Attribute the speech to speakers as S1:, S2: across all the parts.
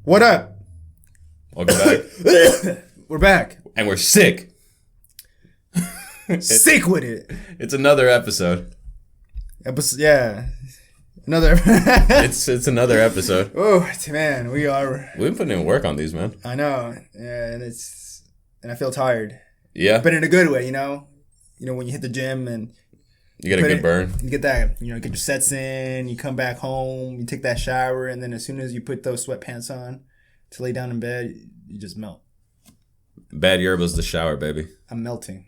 S1: What up?
S2: Welcome back.
S1: We're back.
S2: And we're sick.
S1: Sick with it.
S2: It's another episode.
S1: Yeah. Another.
S2: It's another episode.
S1: Oh, man, we've
S2: been putting in work on these, man.
S1: I know. Yeah, and I feel tired.
S2: Yeah.
S1: But in a good way, you know? You know, when you hit the gym and
S2: you get a good burn.
S1: You get that, get your sets in, you come back home, you take that shower, and then as soon as you put those sweatpants on to lay down in bed, you just melt.
S2: Bad Yerba's the shower, baby.
S1: I'm melting.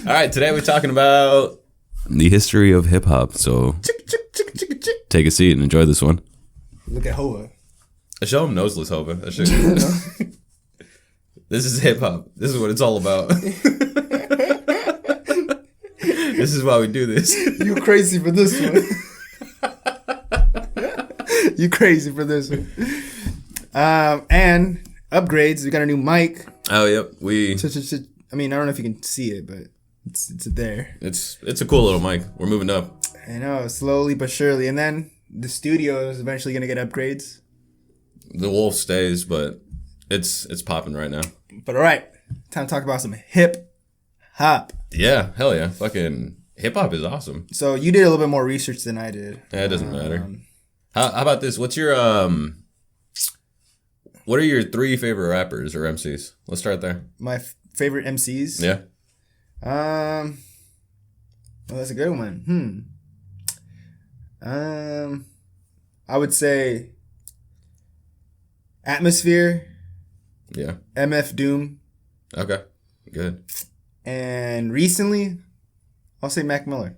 S2: All right, today we're talking about the history of hip hop. So take a seat and enjoy this one.
S1: Look at Hova.
S2: I show him noseless Hova. This is hip hop. This is what it's all about. This is why we do this.
S1: You crazy for this one. You crazy for this one. And upgrades. We got a new mic.
S2: Oh, yep.
S1: I mean, I don't know if you can see it, but it's there.
S2: It's a cool little mic. We're moving up.
S1: I know, slowly but surely. And then the studio is eventually going to get upgrades.
S2: The wolf stays, but it's popping right now.
S1: But all right, time to talk about some hip hop.
S2: Yeah, hell yeah. Fucking hip hop is awesome.
S1: So you did a little bit more research than I did.
S2: Yeah, it doesn't matter. How about this? What's your what are your 3 favorite rappers or MCs? Let's start there.
S1: My favorite MCs?
S2: Yeah.
S1: Well, that's a good one. I would say Atmosphere.
S2: Yeah.
S1: MF Doom.
S2: Okay. Good.
S1: And recently, I'll say Mac Miller.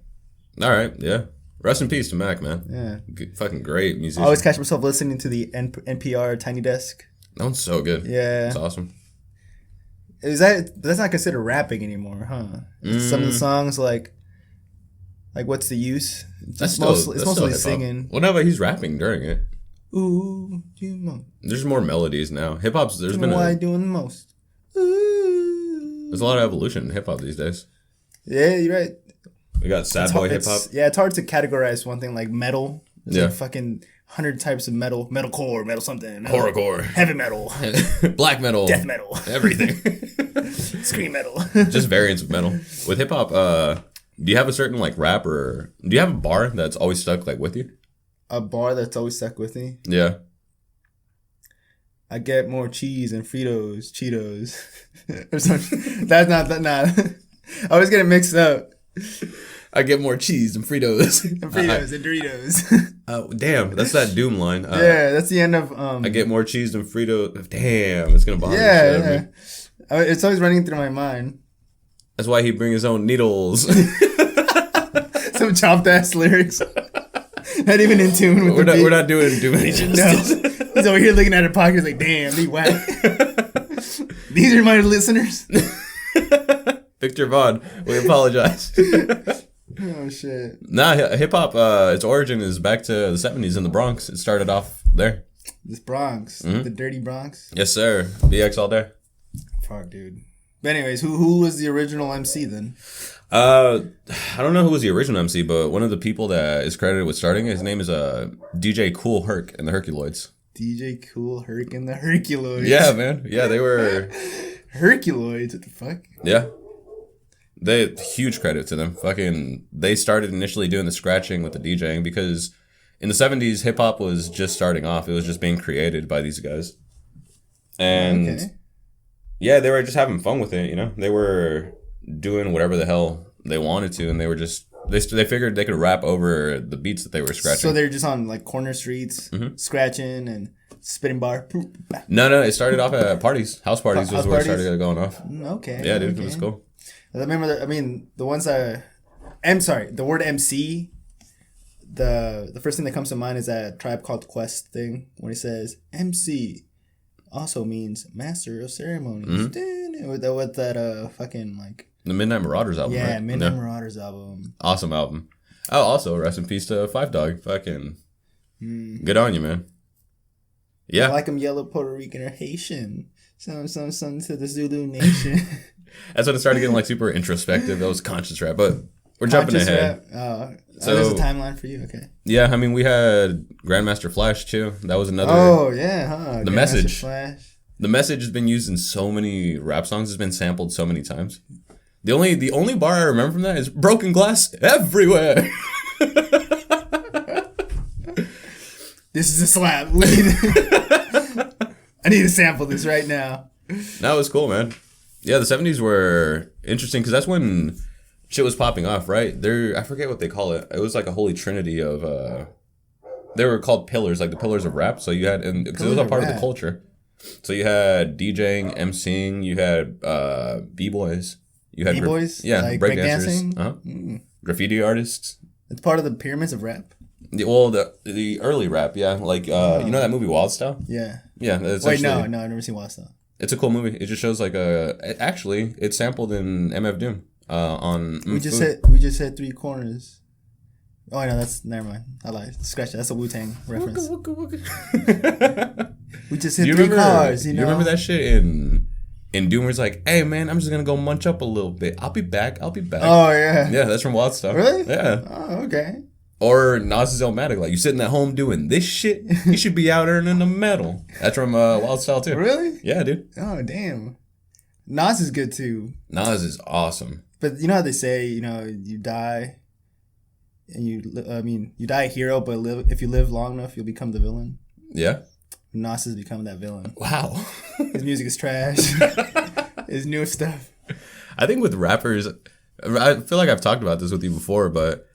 S2: All right. Yeah. Rest in peace to Mac, man.
S1: Yeah.
S2: Fucking great musician.
S1: I always catch myself listening to the NPR Tiny Desk.
S2: That one's so good.
S1: Yeah.
S2: It's awesome.
S1: That's not considered rapping anymore, huh? Some of the songs like What's the Use? It's mostly singing.
S2: Well, no, but he's rapping during it.
S1: Ooh, you know.
S2: There's more melodies now. Hip hop's there's been
S1: doing the most. Ooh.
S2: There's a lot of evolution in hip hop these days.
S1: Yeah, you're right.
S2: We got sad boy hip hop.
S1: Yeah, it's hard to categorize one thing like metal. There's
S2: like
S1: fucking 100 types of metal. Metalcore, metal something.
S2: Horrorcore.
S1: Heavy metal.
S2: Black metal.
S1: Death metal.
S2: Everything.
S1: Scream metal.
S2: Just variants of metal. With hip hop, do you have a certain like rap or do you have a bar that's always stuck like with you?
S1: A bar that's always stuck with me?
S2: Yeah.
S1: I get more cheese and Cheetos. Or something. That's not. I always get it mixed up.
S2: I get more cheese and Fritos.
S1: And Doritos.
S2: Oh, damn. That's that Doom line.
S1: Yeah, that's the end of...
S2: I get more cheese than Fritos. Damn, it's going to bother the shit out of me.
S1: It's always running through my mind.
S2: That's why he brings his own needles.
S1: Some chopped ass lyrics. Not even in tune with the beat.
S2: We're not doing too many justice.
S1: No. He's over here looking at her pocket like, damn, they whack. These are my listeners.
S2: Victor Vaughn, we apologize.
S1: Oh, shit.
S2: Nah, hip-hop, its origin is back to the 70s in the Bronx. It started off there.
S1: This Bronx. The dirty Bronx.
S2: Yes, sir. BX all day.
S1: Fuck, dude. But anyways, who was the original MC then?
S2: I don't know who was the original MC, but one of the people that is credited with starting it, his name is DJ Kool Herc and the Herculoids. DJ
S1: Kool Herc and the Herculoids.
S2: Yeah, man. Yeah, they were...
S1: Herculoids? What the fuck?
S2: Yeah. They huge credit to them. Fucking, they started initially doing the scratching with the DJing because in the 70s, hip hop was just starting off. It was just being created by these guys. And yeah, they were just having fun with it, you know? They were doing whatever the hell they wanted to, and they were just, they figured they could rap over the beats that they were scratching.
S1: So they're just on like corner streets, scratching and spitting bar?
S2: No, it started off at parties. House parties was where it started going off.
S1: Okay.
S2: Yeah, dude, it was cool.
S1: I remember, the ones the word MC, the first thing that comes to mind is that Tribe Called Quest thing when he says MC also means master of ceremonies. With that fucking like...
S2: The Midnight Marauders album,
S1: yeah,
S2: right?
S1: Midnight Marauders album.
S2: Awesome album. Oh, also, rest in peace to Five Dog. Fucking good on you, man. Yeah.
S1: I like them yellow, Puerto Rican, or Haitian. Some to the Zulu nation.
S2: That's when it started getting like super introspective. That was conscious rap. But We're jumping
S1: Conscious
S2: ahead.
S1: Rap?
S2: So
S1: there's a timeline for you. Okay.
S2: Yeah, I mean, we had Grandmaster Flash too. That was another.
S1: Oh yeah, huh?
S2: The Message.
S1: Flash.
S2: The Message has been used in so many rap songs. It's been sampled so many times. The only bar I remember from that is broken glass everywhere.
S1: This is a slap. I need to sample this right now.
S2: That was cool, man. Yeah, the 70s were interesting because that's when shit was popping off, right? I forget what they call it. It was like a holy trinity of they were called pillars, like the pillars of rap. So you had, and because it was all part of the culture. So you had DJing, MCing, you had B-boys. You had
S1: B-boys?
S2: Yeah,
S1: like
S2: breakdancers.
S1: breakdancing?
S2: Graffiti artists.
S1: It's part of the pyramids of rap?
S2: The early rap, yeah. Like, you know that movie Wild Style?
S1: Yeah.
S2: Yeah. That's
S1: Wait, no, I've never seen Wild Style.
S2: It's a cool movie. It just shows like actually, it's sampled in MF Doom on...
S1: We just hit three corners. Oh, no, never mind. I lied. Scratch that. That's a Wu-Tang reference. We just hit three cars, you know?
S2: You remember that shit in Doom where it's like, hey, man, I'm just going to go munch up a little bit. I'll be back.
S1: Oh, yeah.
S2: Yeah, that's from Wild Style.
S1: Really?
S2: Yeah.
S1: Oh, okay.
S2: Or Nas's Illmatic. Like, you sitting at home doing this shit, you should be out earning the medal. That's from Wild Style, too.
S1: Really?
S2: Yeah, dude.
S1: Oh, damn. Nas is good, too.
S2: Nas is awesome.
S1: But you know how they say, you know, you die... And you die a hero, but if you live long enough, you'll become the villain.
S2: Yeah.
S1: Nas has become that villain.
S2: Wow.
S1: His music is trash. His new stuff.
S2: I think with rappers, I feel like I've talked about this with you before, but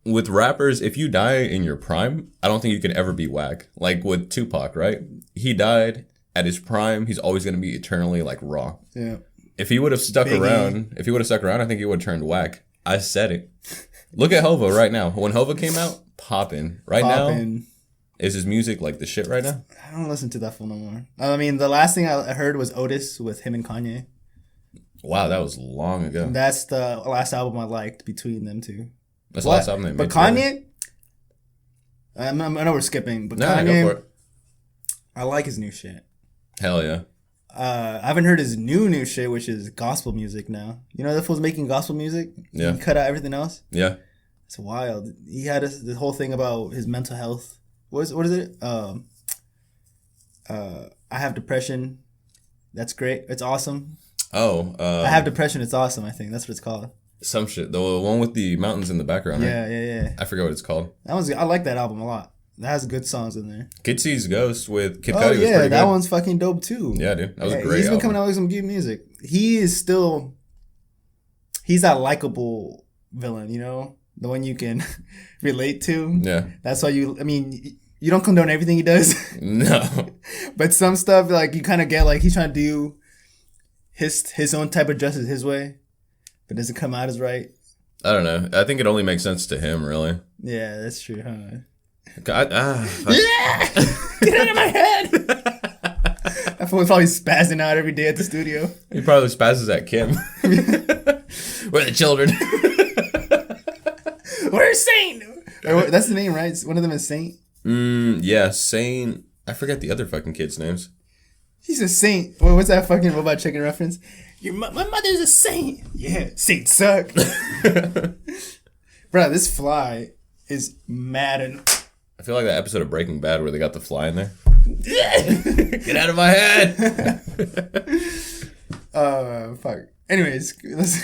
S2: with rappers, if you die in your prime, I don't think you can ever be whack. Like with Tupac, right? He died at his prime. He's always going to be eternally like raw.
S1: Yeah.
S2: If he would have stuck around, I think he would have turned whack. I said it. Look at Hova right now. When Hova came out, poppin'. Now, is his music like the shit right now?
S1: I don't listen to that fool no more. I mean, the last thing I heard was Otis with him and Kanye.
S2: Wow, that was long ago.
S1: That's the last album I liked between them two.
S2: That's the last album they made.
S1: But Kanye, I know we're skipping, but Kanye,
S2: go for it.
S1: I like his new shit.
S2: Hell yeah.
S1: I haven't heard his new shit, which is gospel music now. You know that fool's making gospel music?
S2: Yeah.
S1: He cut out everything else?
S2: Yeah.
S1: It's wild. He had this whole thing about his mental health. What is it? I have depression. That's great. It's awesome.
S2: Oh.
S1: I have depression. It's awesome, I think. That's what it's called.
S2: Some shit. The one with the mountains in the background, right?
S1: Yeah.
S2: I forget what it's called.
S1: I like that album a lot. That has good songs in there.
S2: Kid Sees Ghost with Kid Cudi
S1: was
S2: pretty good.
S1: That one's fucking dope too.
S2: Yeah, dude. That was a great
S1: He's been
S2: album.
S1: coming out with some good music. He's that likable villain, you know? The one you can relate to.
S2: Yeah.
S1: That's why you don't condone everything he does.
S2: No.
S1: But some stuff, like, you kind of get, like, he's trying to do his own type of justice his way, but doesn't come out as right.
S2: I don't know. I think it only makes sense to him, really.
S1: Yeah, that's true, huh?
S2: Yeah!
S1: Get out of my head! That fool's probably spazzing out every day at the studio.
S2: He probably spazzes at Kim. We're the children.
S1: Where's Saint? That's the name, right? One of them is Saint?
S2: Yeah, Saint. I forget the other fucking kids' names.
S1: He's a saint. What's that fucking Robot Chicken reference? My mother's a saint. Yeah, saints suck. Bro, this fly is mad and...
S2: I feel like that episode of Breaking Bad where they got the fly in there. Get out of my head!
S1: Fuck. Anyways, let's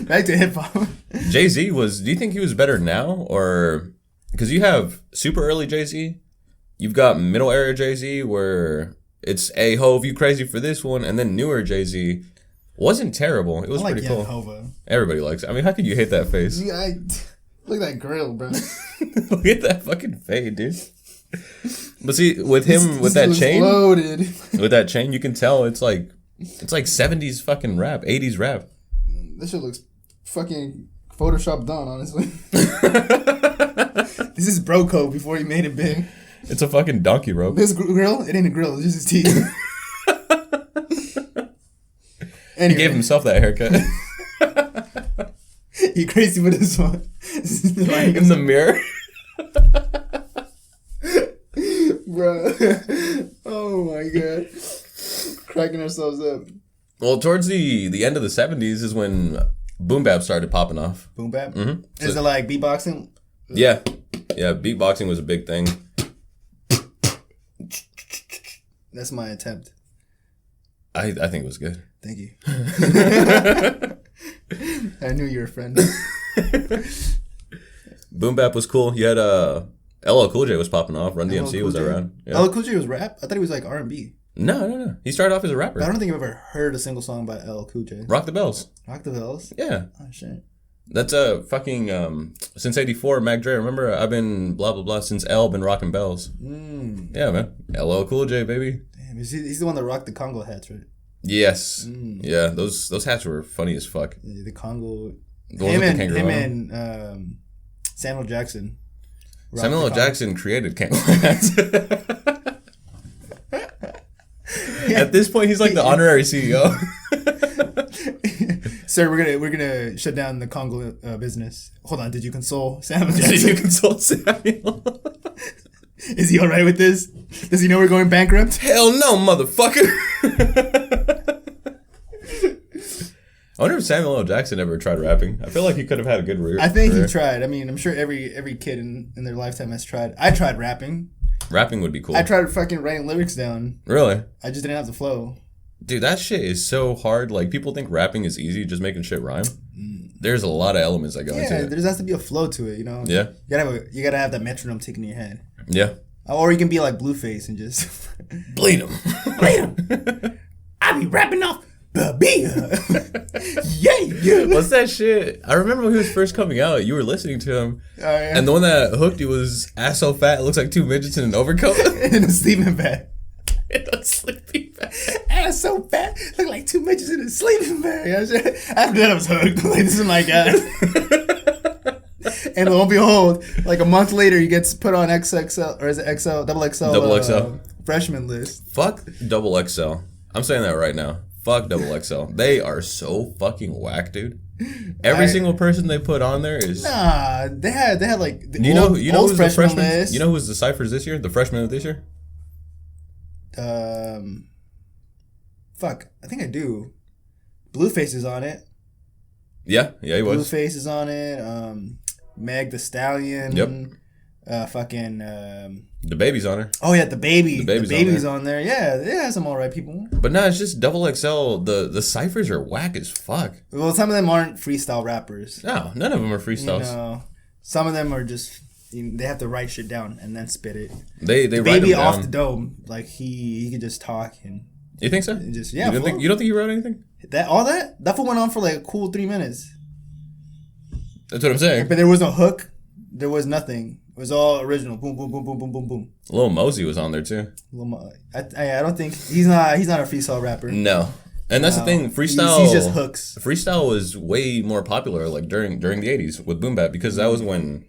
S1: back to hip hop.
S2: Jay-Z do you think he was better now? Or, because you have super early Jay-Z, you've got middle era Jay-Z where it's, hey, Hov, you crazy for this one, and then newer Jay-Z wasn't terrible. It was pretty cool.
S1: Hova.
S2: Everybody likes it. I mean, how could you hate that face?
S1: Yeah, look at that grill, bro.
S2: Look at that fucking fade, dude. But see, with him, with that chain,
S1: loaded.
S2: With that chain, you can tell it's like 70s fucking rap, 80s rap.
S1: This shit looks fucking Photoshop done, honestly. This is bro code before he made it big.
S2: It's a fucking donkey rope.
S1: This grill, it ain't a grill, it's just his teeth. Anyway.
S2: He gave himself that haircut.
S1: He crazy with this one.
S2: In the mirror.
S1: Bro. Oh my god. Cracking ourselves up.
S2: Well, towards the end of the 70s is when boom bap started popping off.
S1: Boom bap?
S2: Mm-hmm.
S1: Is it like beatboxing?
S2: Yeah. Yeah, beatboxing was a big thing.
S1: That's my attempt.
S2: I think it was good.
S1: Thank you. I knew you were a friend.
S2: Boom bap was cool. You had LL Cool J was popping off. Run DMC was around.
S1: Yeah. LL Cool J was rap? I thought he was like R&B.
S2: No. He started off as a rapper.
S1: But I don't think I've ever heard a single song by LL Cool J.
S2: Rock the Bells.
S1: Rock the Bells?
S2: Yeah.
S1: Oh, shit.
S2: That's fucking since '84. Mac Dre. Remember, I've been blah blah blah since L. Been rocking bells. Yeah, man. LL Cool J, baby.
S1: Damn, he's the one that rocked the Congo hats, right?
S2: Yes. Yeah, those hats were funny as fuck.
S1: Yeah, the Congo.
S2: The ones with the kangaroo.
S1: Him and Samuel Jackson.
S2: Samuel L. Jackson created kangaroo hats. At this point, he's like the honorary CEO.
S1: Sir, we're gonna shut down the Congo business. Hold on, did you console Samuel Jackson?
S2: Did you consult Samuel?
S1: Is he all right with this? Does he know we're going bankrupt?
S2: Hell no, motherfucker. I wonder if Samuel L. Jackson ever tried rapping. I feel like he could have had a good career.
S1: I think he tried. I mean, I'm sure every kid in their lifetime has tried. I tried rapping.
S2: Rapping would be cool.
S1: I tried fucking writing lyrics down.
S2: Really?
S1: I just didn't have the flow.
S2: Dude, that shit is so hard. Like, people think rapping is easy, just making shit rhyme. There's a lot of elements that go into it.
S1: Yeah, there has to be a flow to it, you know?
S2: Yeah.
S1: You gotta have that metronome ticking in your head.
S2: Yeah.
S1: Or you can be like Blueface and just...
S2: Bleed him.
S1: Bleed him. I be rapping off the beat. Yeah.
S2: What's that shit? I remember when he was first coming out, you were listening to him.
S1: Oh, yeah.
S2: And the one that hooked you was ass so fat, it looks like two midgets in an overcoat.
S1: In a sleeping bag.
S2: In a sleeping bag.
S1: Ass so fat, look like two midgets in a sleeping bag. After that, I was hooked. Like, this is my guy. And lo and behold, like a month later, he gets put on XXL, or is it XL, double XL freshman list.
S2: Fuck double XL. I'm saying that right now. Fuck double XL. They are so fucking whack, dude. Every single person they put on there is...
S1: Nah, they had like the
S2: you know
S1: old
S2: who's the freshman
S1: list.
S2: You know who's the ciphers this year? The freshmen of this year?
S1: Fuck, I think I do. Blueface is on it.
S2: Yeah, he was.
S1: Blueface is on it. Meg the Stallion.
S2: Yep. The baby's on her.
S1: Oh yeah, the baby's
S2: on
S1: on there. Yeah, some alright people.
S2: But no, it's just double XL. The ciphers are whack as fuck.
S1: Well, some of them aren't freestyle rappers.
S2: No, none of them are freestyles.
S1: You know, some of them are just they have to write shit down and then spit it.
S2: They
S1: the
S2: write
S1: baby
S2: them
S1: off
S2: down.
S1: the dome, like he could just talk and.
S2: You think so?
S1: Just
S2: You don't think he wrote anything?
S1: That fool went on for like a cool 3 minutes.
S2: That's what I'm saying.
S1: But there was no hook. There was nothing. It was all original. Boom, boom, boom, boom, boom, boom, boom.
S2: Lil Mosey was on there too.
S1: I don't think he's not a freestyle rapper.
S2: No, and that's the thing. Freestyle.
S1: He's just hooks.
S2: Freestyle was way more popular like during the 80s with boom bap because that was when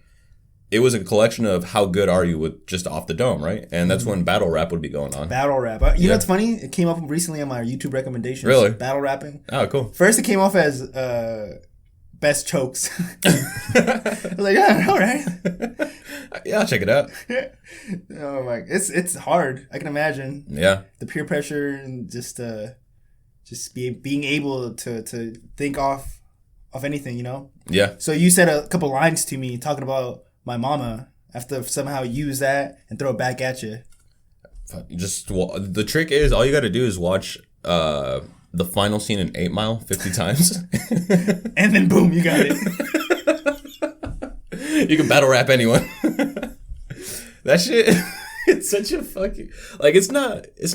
S2: it was a collection of how good are you with just off the dome, right? And that's when battle rap would be going on.
S1: Battle rap. You know what's funny? It came up recently on my YouTube recommendations.
S2: Really?
S1: Battle rapping. Oh,
S2: cool.
S1: First, it came off as best chokes. I was like, yeah, all right.
S2: Yeah, I'll check it out.
S1: Oh my, it's hard. I can imagine.
S2: Yeah.
S1: The peer pressure and just being able to think off anything, you know.
S2: Yeah.
S1: So you said a couple lines to me talking about my mama. I have to somehow use that and throw it back at you.
S2: Just the trick is all you got to do is watch the final scene in 8 Mile 50 times,
S1: and then boom, you got it.
S2: You can battle rap anyone. That shit, it's such a fucking it's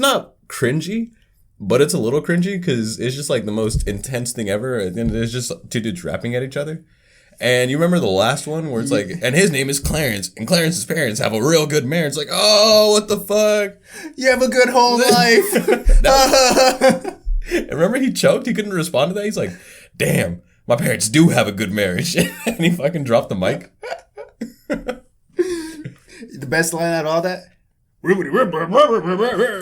S2: not cringy, but it's a little cringy because it's just like the most intense thing ever. And it's just two dudes rapping at each other. And you remember the last one where it's like, and his name is Clarence, and Clarence's parents have a real good marriage. It's like, oh, what the fuck?
S1: You have a good whole life.
S2: And remember he choked? He couldn't respond to that? He's like, damn, my parents do have a good marriage. And he fucking dropped the mic.
S1: The best line out of all that?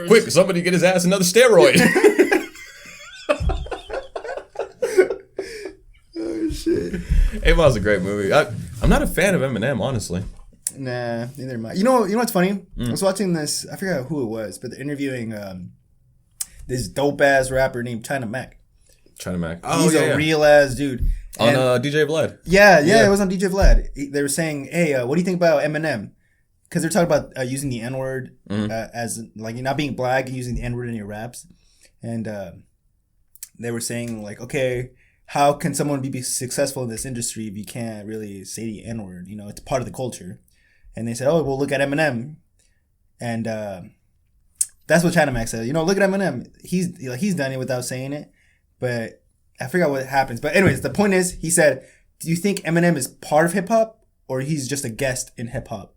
S2: Quick, somebody get his ass another steroid.
S1: Oh, shit.
S2: 8 Mile's a great movie. I'm not a fan of Eminem, honestly.
S1: Nah, neither am I. You know what's funny? I was watching this, I forgot who it was, but they're interviewing this dope-ass rapper named China Mac.
S2: China Mac.
S1: He's a real-ass dude.
S2: On DJ Vlad.
S1: Yeah, it was on DJ Vlad. They were saying, hey, what do you think about Eminem? Because they're talking about using the N-word as, like, you're not being black and using the N-word in your raps. And they were saying, like, okay, how can someone be successful in this industry if you can't really say the N-word? You know, it's part of the culture. And they said, oh, well, look at Eminem. And that's what China Max said. You know, look at Eminem. He's done it without saying it. But I forgot what happens. But anyways, the point is, he said, do you think Eminem is part of hip-hop or he's just a guest in hip-hop?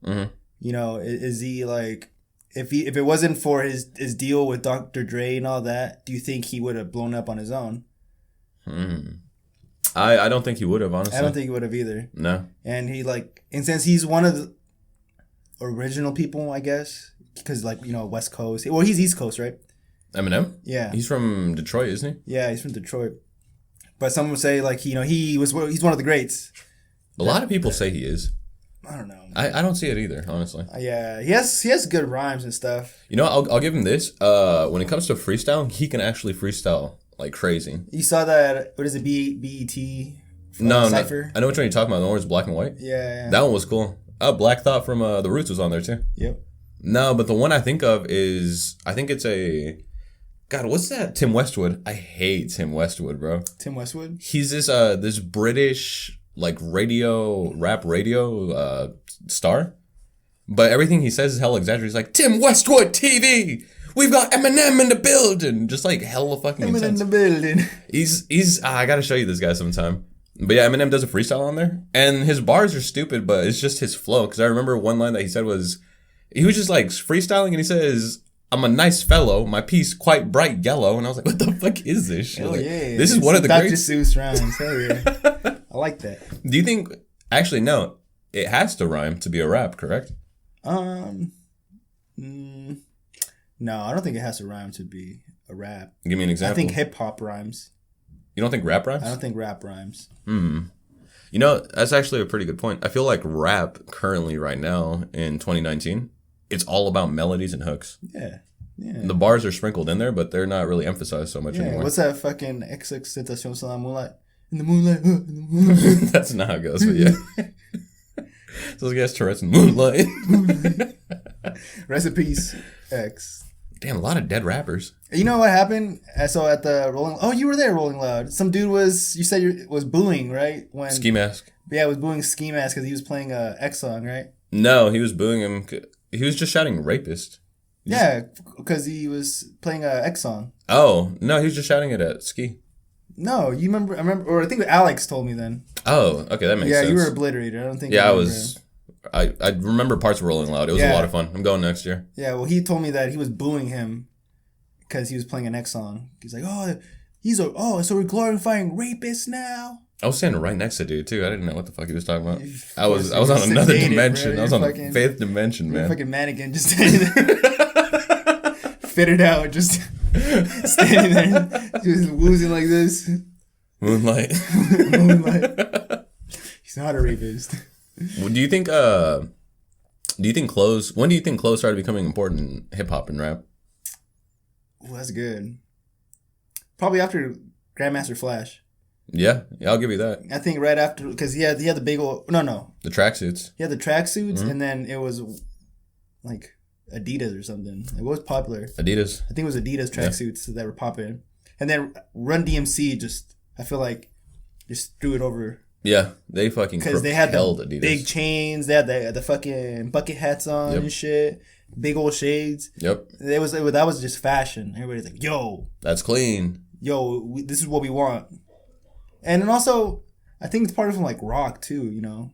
S1: Mm-hmm. You know, is he like, if it wasn't for his deal with Dr. Dre and all that, do you think he would have blown up on his own?
S2: I don't think he would have, honestly.
S1: I don't think he would have either.
S2: No.
S1: And he, like, and since he's one of the original people, I guess, because, like, you know, West Coast. Well, he's East Coast, right?
S2: Eminem?
S1: Yeah.
S2: He's from Detroit, isn't he?
S1: Yeah, he's from Detroit. But some would say, like, you know, he's one of the greats.
S2: A lot of people say he is.
S1: I don't know.
S2: I don't see it either, honestly.
S1: Yeah, he has good rhymes and stuff.
S2: You know, I'll give him this. When it comes to freestyle, he can actually freestyle like crazy.
S1: You saw that? What is it? BET?
S2: No,
S1: Cypher?
S2: I know which one you're talking about. The one where it's black and white.
S1: Yeah.
S2: That one was cool. Black Thought from The Roots was on there too.
S1: Yep.
S2: No, but the one I think of is, I think it's God, what's that? Tim Westwood. I hate Tim Westwood, bro.
S1: Tim Westwood?
S2: He's this British like rap radio star, but everything he says is hella exaggerated. He's like, Tim Westwood TV. We've got Eminem in the building. Just like hella fucking
S1: Eminem
S2: intense.
S1: in the building.
S2: He's I gotta show you this guy sometime. But yeah, Eminem does a freestyle on there, and his bars are stupid, but it's just his flow. Because I remember one line that he said was, he was just like freestyling, and he says, I'm a nice fellow, my piece quite bright yellow. And I was like, what the fuck is this shit?
S1: Oh,
S2: like,
S1: yeah.
S2: This is one of the
S1: Dr.
S2: greats.
S1: Seuss rhymes. Hell yeah. I like that.
S2: Do you think, actually, no, it has to rhyme to be a rap, correct?
S1: No, I don't think it has to rhyme to be a rap.
S2: Give me an example.
S1: I think hip-hop rhymes.
S2: You don't think rap rhymes?
S1: I don't think rap rhymes.
S2: You know, that's actually a pretty good point. I feel like rap currently right now in 2019, it's all about melodies and hooks.
S1: Yeah.
S2: The bars are sprinkled in there, but they're not really emphasized so much anymore.
S1: What's that fucking XXXTentacion sur la moonlight? In the moonlight.
S2: That's not how it goes, but yeah. Those guys Tourette's in moonlight.
S1: Rest in peace, X.
S2: Damn, a lot of dead rappers.
S1: You know what happened? So at the Rolling... Oh, you were there, Rolling Loud. Some dude was... You said was booing, right? When
S2: Ski Mask.
S1: Yeah, was booing Ski Mask because he was playing a X song, right?
S2: No, he was booing him. He was just shouting rapist.
S1: Yeah, because he was playing a X song.
S2: Oh, no, he was just shouting it at Ski.
S1: No, you remember... I remember... Or I think Alex told me then.
S2: Oh, okay, that makes sense.
S1: Yeah, you were obliterated. I don't think...
S2: Yeah, I was... I remember parts of Rolling Loud. It was a lot of fun. I'm going next year.
S1: Yeah, well, he told me that he was booing him because he was playing an X song. He's like, so we're glorifying rapists now?
S2: I was standing right next to dude, too. I didn't know what the fuck he was talking about. I was on another dimension. I was on the fifth dimension, man.
S1: Fucking mannequin just standing there. Fitted out, just standing there. Just woozing like this.
S2: Moonlight.
S1: He's not a rapist.
S2: Well, do you think clothes, when do you think clothes started becoming important in hip-hop and rap?
S1: Well, that's good. Probably after Grandmaster Flash.
S2: Yeah, I'll give you that.
S1: I think right after, because he had the big old, no.
S2: The tracksuits.
S1: He had the tracksuits, and then it was like Adidas or something. It was popular.
S2: Adidas.
S1: I think it was Adidas tracksuits that were popping. And then Run DMC just, I feel like, just threw it over.
S2: Yeah, they fucking
S1: because they had the
S2: Adidas.
S1: Big chains, they had the fucking bucket hats on and shit, big old shades.
S2: Yep.
S1: That was just fashion. Everybody's like, "Yo,
S2: that's clean.
S1: Yo, this is what we want." And then also, I think it's part of like rock too. You know,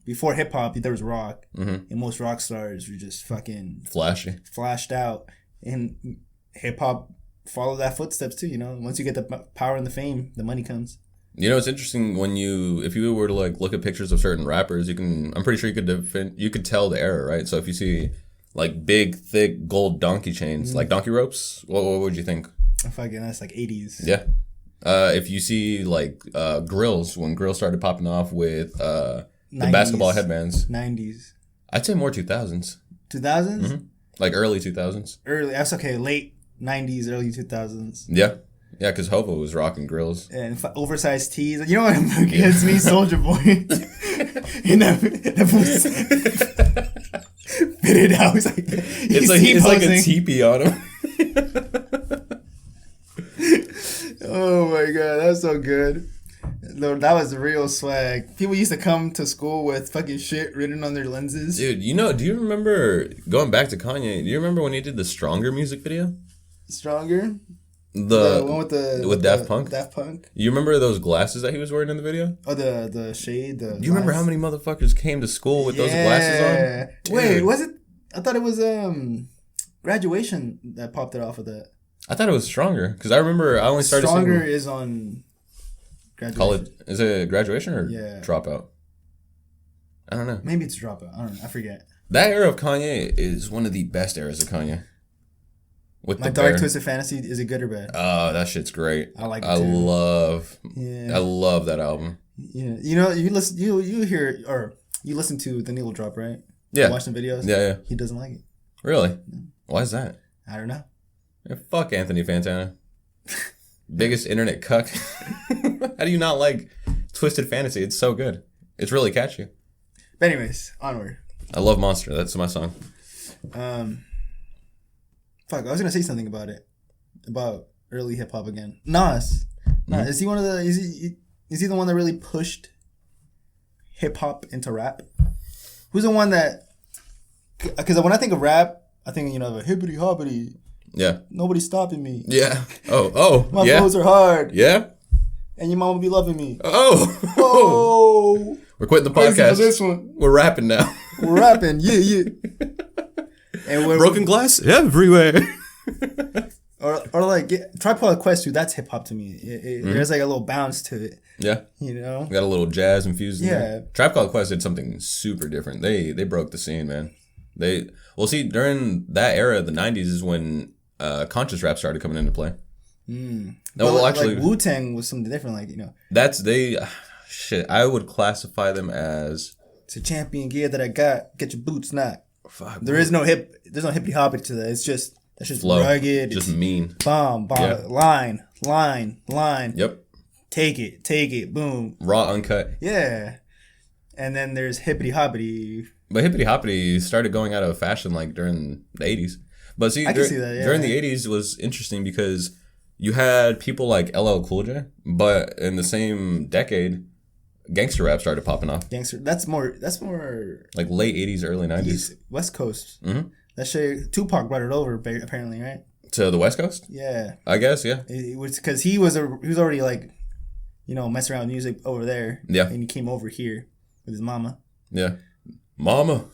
S1: before hip hop, there was rock, and most rock stars were just fucking flashed out, and hip hop followed that footsteps too. You know, once you get the power and the fame, the money comes.
S2: You know, it's interesting if you were to like look at pictures of certain rappers, I'm pretty sure you could tell the era, right? So if you see like big, thick gold donkey chains, like donkey ropes, what would you think?
S1: Fucking, that's like 80s.
S2: Yeah. If you see like grills, when grills started popping off with the 90s, basketball headbands.
S1: 90s.
S2: I'd say more 2000s.
S1: 2000s?
S2: Like early 2000s.
S1: That's okay. Late 90s, early 2000s.
S2: Yeah. Yeah, because Hobo was rocking grills.
S1: And oversized tees. You know what gets me? Soldier Boy. And that was fitted out. It's like
S2: it's like a teepee on him.
S1: Oh my god, that's so good. No, that was real swag. People used to come to school with fucking shit written on their lenses.
S2: Dude, do you remember, going back to Kanye, do you remember when he did the Stronger music video?
S1: Stronger?
S2: The
S1: one
S2: with Daft Punk?
S1: Daft Punk?
S2: You remember those glasses that he was wearing in the video?
S1: Oh, the shade?
S2: Do you remember how many motherfuckers came to school with those glasses on? Dude.
S1: Wait, was it? I thought it was graduation that popped it off of that.
S2: I thought it was Stronger, because I remember I only started
S1: Stronger
S2: seeing...
S1: is on graduation.
S2: College. Is it graduation or
S1: Yeah.
S2: Dropout? I don't know.
S1: Maybe it's Dropout. I don't know. I forget.
S2: That era of Kanye is one of the best eras of Kanye. With
S1: My Dark Twisted Fantasy, is it good or bad?
S2: Oh, that shit's great.
S1: I like it
S2: I
S1: too.
S2: I love that album.
S1: Yeah. You know, you listen to the Needle Drop, right?
S2: Yeah.
S1: You watch some videos?
S2: Yeah.
S1: He doesn't like it.
S2: Really? Why is that?
S1: I don't know.
S2: Yeah, fuck Anthony Fantana. Biggest internet cuck. How do you not like Twisted Fantasy? It's so good. It's really catchy.
S1: But anyways, onward.
S2: I love Monster. That's my song.
S1: Fuck, I was gonna say something about it. About early hip hop again. Nas.
S2: Mm-hmm.
S1: Is he one of the is he the one that really pushed hip hop into rap? Who's the one that, because when I think of rap, I think, you know, hippity hoppity.
S2: Yeah.
S1: Nobody's stopping me.
S2: Yeah. Oh.
S1: My
S2: yeah.
S1: flows are hard.
S2: Yeah.
S1: And your mom will be loving me.
S2: Oh. We're quitting the podcast.
S1: For this one.
S2: We're rapping now.
S1: We're rapping. Yeah. And we're
S2: broken glass everywhere.
S1: or like Tribe Called Quest 2. That's hip hop to me. There's like a little bounce to it.
S2: Yeah.
S1: You know.
S2: Got a little jazz infused in there.
S1: Yeah.
S2: Tribe Called Quest did something super different. They broke the scene, man. During that era, the 90s is when conscious rap started coming into play.
S1: No, well, actually, like Wu-Tang was something different, like, you know.
S2: Shit, I would classify them as...
S1: It's a champion gear that I got. Get your boots knocked.
S2: Fuck,
S1: there's no hippy hoppy to that. It's just, that's just
S2: flow.
S1: Rugged.
S2: Just mean.
S1: Bomb. Yeah. Line.
S2: Yep.
S1: Take it, boom.
S2: Raw, uncut.
S1: Yeah. And then there's hippity hoppity.
S2: But hippity hoppity started going out of fashion like during the 80s. But see,
S1: I can see that, yeah.
S2: During the 80s was interesting because you had people like LL Cool J, but in the same decade, gangster rap started popping off.
S1: Gangster, that's more
S2: like late 80s, early 90s.
S1: West Coast.
S2: Mm-hmm.
S1: That shit, Tupac brought it over apparently, right?
S2: To the West Coast?
S1: Yeah.
S2: I guess, yeah.
S1: It was because he was already like, you know, messing around with music over there.
S2: Yeah.
S1: And he came over here with his mama.
S2: Yeah. Mom.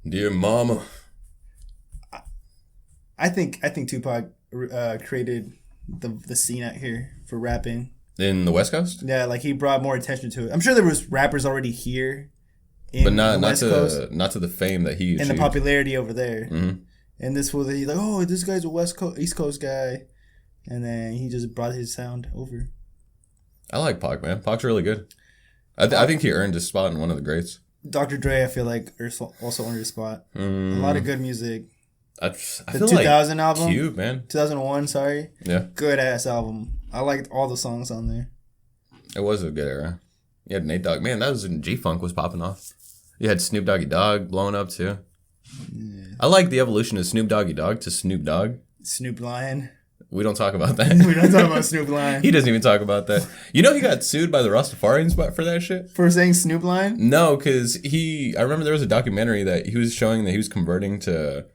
S2: Dear mama.
S1: I think Tupac created the scene out here for rapping.
S2: In the West Coast?
S1: Yeah, like he brought more attention to it. I'm sure there was rappers already here,
S2: but not to the fame that he achieved.
S1: And the popularity over there.
S2: Mm-hmm.
S1: And this was like, oh, this guy's a East Coast guy, and then he just brought his sound over.
S2: I like Pac, man. Pac's really good. I think he earned his spot in one of the greats. Dr.
S1: Dre, I feel like also earned his spot. A lot of good music.
S2: I
S1: the
S2: feel
S1: 2000
S2: like
S1: album,
S2: Cube, man.
S1: 2001, sorry.
S2: Yeah.
S1: Good ass album. I liked all the songs on there.
S2: It was a good era. You had Nate Dogg. Man, that was when G-Funk was popping off. You had Snoop Doggy Dogg blowing up too. Yeah. I like the evolution of Snoop Doggy Dogg to Snoop Dogg.
S1: Snoop Lion.
S2: We don't talk about that.
S1: We don't talk about Snoop Lion.
S2: He doesn't even talk about that. You know he got sued by the Rastafarians for that shit?
S1: For saying Snoop Lion?
S2: No, because I remember there was a documentary that he was showing that he was converting to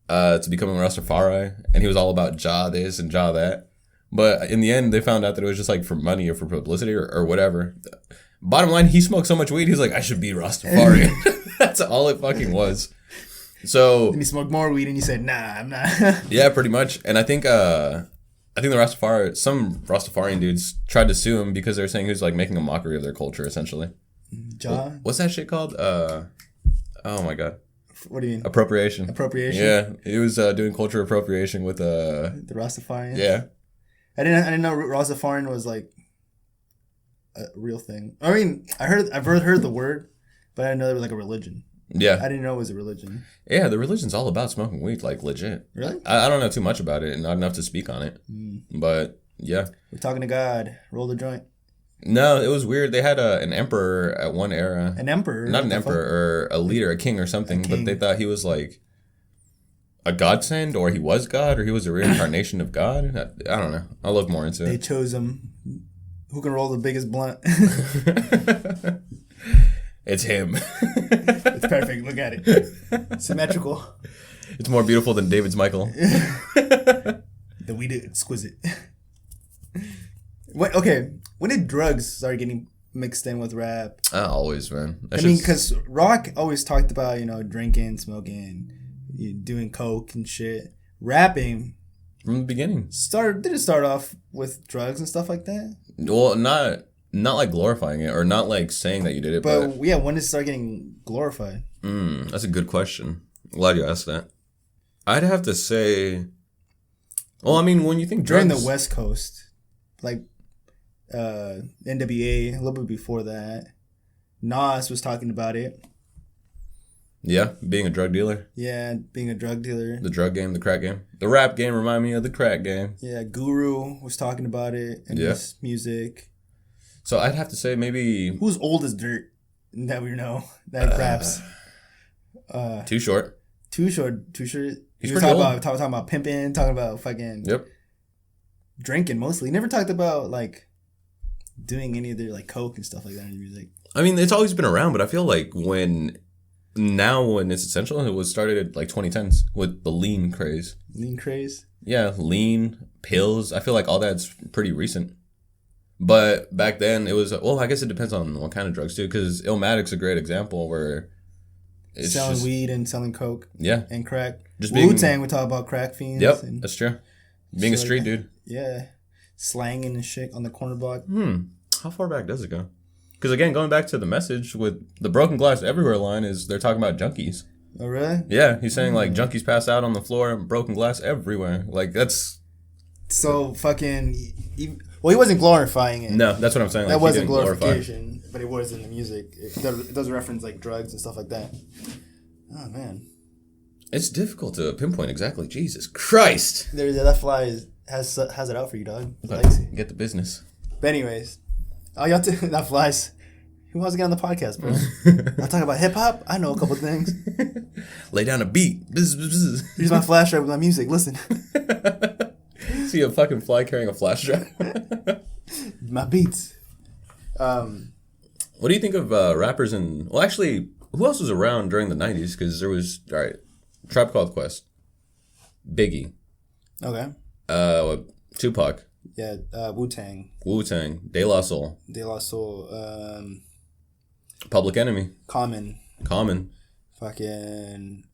S2: becoming Rastafari, and he was all about Jah this and Jah that. But in the end, they found out that it was just like for money or for publicity or whatever. Bottom line, he smoked so much weed, he's like, I should be Rastafari. That's all it fucking was. So
S1: and he smoked more weed, and he said, "Nah, I'm not."
S2: Yeah, pretty much. And I think some Rastafarian dudes tried to sue him because they were saying he was like making a mockery of their culture, essentially.
S1: John?
S2: What's that shit called? Oh my god.
S1: What do you mean?
S2: Appropriation. Yeah, he was doing culture appropriation with
S1: the Rastafarians.
S2: Yeah.
S1: I didn't know Rastafarian was like a real thing. I mean, I've heard the word, but I didn't know there was like a religion.
S2: Yeah.
S1: I didn't know it was a religion.
S2: Yeah, the religion's all about smoking weed, like legit.
S1: Really?
S2: I don't know too much about it and not enough to speak on it. But yeah.
S1: We're talking to God. Roll the joint.
S2: No, it was weird. They had an emperor at one era.
S1: An emperor?
S2: Not an emperor, or a leader, a king or something. But they thought he was like a godsend, or he was God, or he was a reincarnation of God. I don't know. I'll look more into it.
S1: They chose him. Who can roll the biggest blunt?
S2: It's him.
S1: It's perfect. Look at it. Symmetrical.
S2: It's more beautiful than David's Michael.
S1: The weed is exquisite. Okay. When did drugs start getting mixed in with rap?
S2: Always, man.
S1: Because rock always talked about, drinking, smoking, doing coke and shit. Rapping
S2: from the beginning
S1: did it start off with drugs and stuff like that?
S2: Well, not like glorifying it or not like saying that you did it.
S1: But yeah, when did it start getting glorified?
S2: That's a good question. Glad you asked that. I'd have to say, well, I mean, when you think drugs,
S1: during the West Coast, like NWA, a little bit before that, Nas was talking about it.
S2: Yeah, being a drug dealer.
S1: Yeah, being a drug dealer.
S2: The drug game, the crack game. The rap game remind me of the crack game.
S1: Yeah, Guru was talking about it in his music.
S2: So I'd have to say maybe...
S1: Who's old as dirt that we know that raps?
S2: Too Short.
S1: Too Short.
S2: He's
S1: was talking about pimping, talking about fucking...
S2: Yep.
S1: Drinking mostly. He never talked about like doing any of their like coke and stuff like that in music.
S2: I mean, it's always been around, but I feel like when it's essential, it was started at like 2010s with the lean craze.
S1: Lean craze?
S2: Yeah, lean, pills. I feel like all that's pretty recent. But back then it was, well, I guess it depends on what kind of drugs too, because Illmatic's a great example where
S1: it's selling weed and selling coke.
S2: Yeah.
S1: And crack.
S2: Just
S1: Wu-Tang would talk about crack fiends.
S2: Yep, that's true. Being a street dude.
S1: Yeah. Slanging and shit on the corner block.
S2: How far back does it go? Because again, going back to the message with the Broken Glass Everywhere line is they're talking about junkies.
S1: Oh, really?
S2: Yeah, he's saying like junkies pass out on the floor, broken glass everywhere. Like that's...
S1: So fucking... Well, he wasn't glorifying it.
S2: No, that's what I'm saying.
S1: That wasn't glorification, but it was in the music. It does reference like drugs and stuff like that. Oh, man.
S2: It's difficult to pinpoint exactly. Jesus Christ.
S1: That fly has it out for you, dog.
S2: Get the business.
S1: But anyways, y'all that flies. Who wants to get on the podcast, bro? I'll talk about hip hop. I know a couple things.
S2: Lay down a beat.
S1: Here's my flash drive with my music. Listen.
S2: See a fucking fly carrying a flash drive.
S1: My beats.
S2: What do you think of rappers and... Well, actually, who else was around during the 90s? Because there was... All right. Tribe Called Quest. Biggie.
S1: Okay.
S2: Tupac.
S1: Yeah, Wu-Tang.
S2: De La Soul. Public Enemy.
S1: Common. Fucking...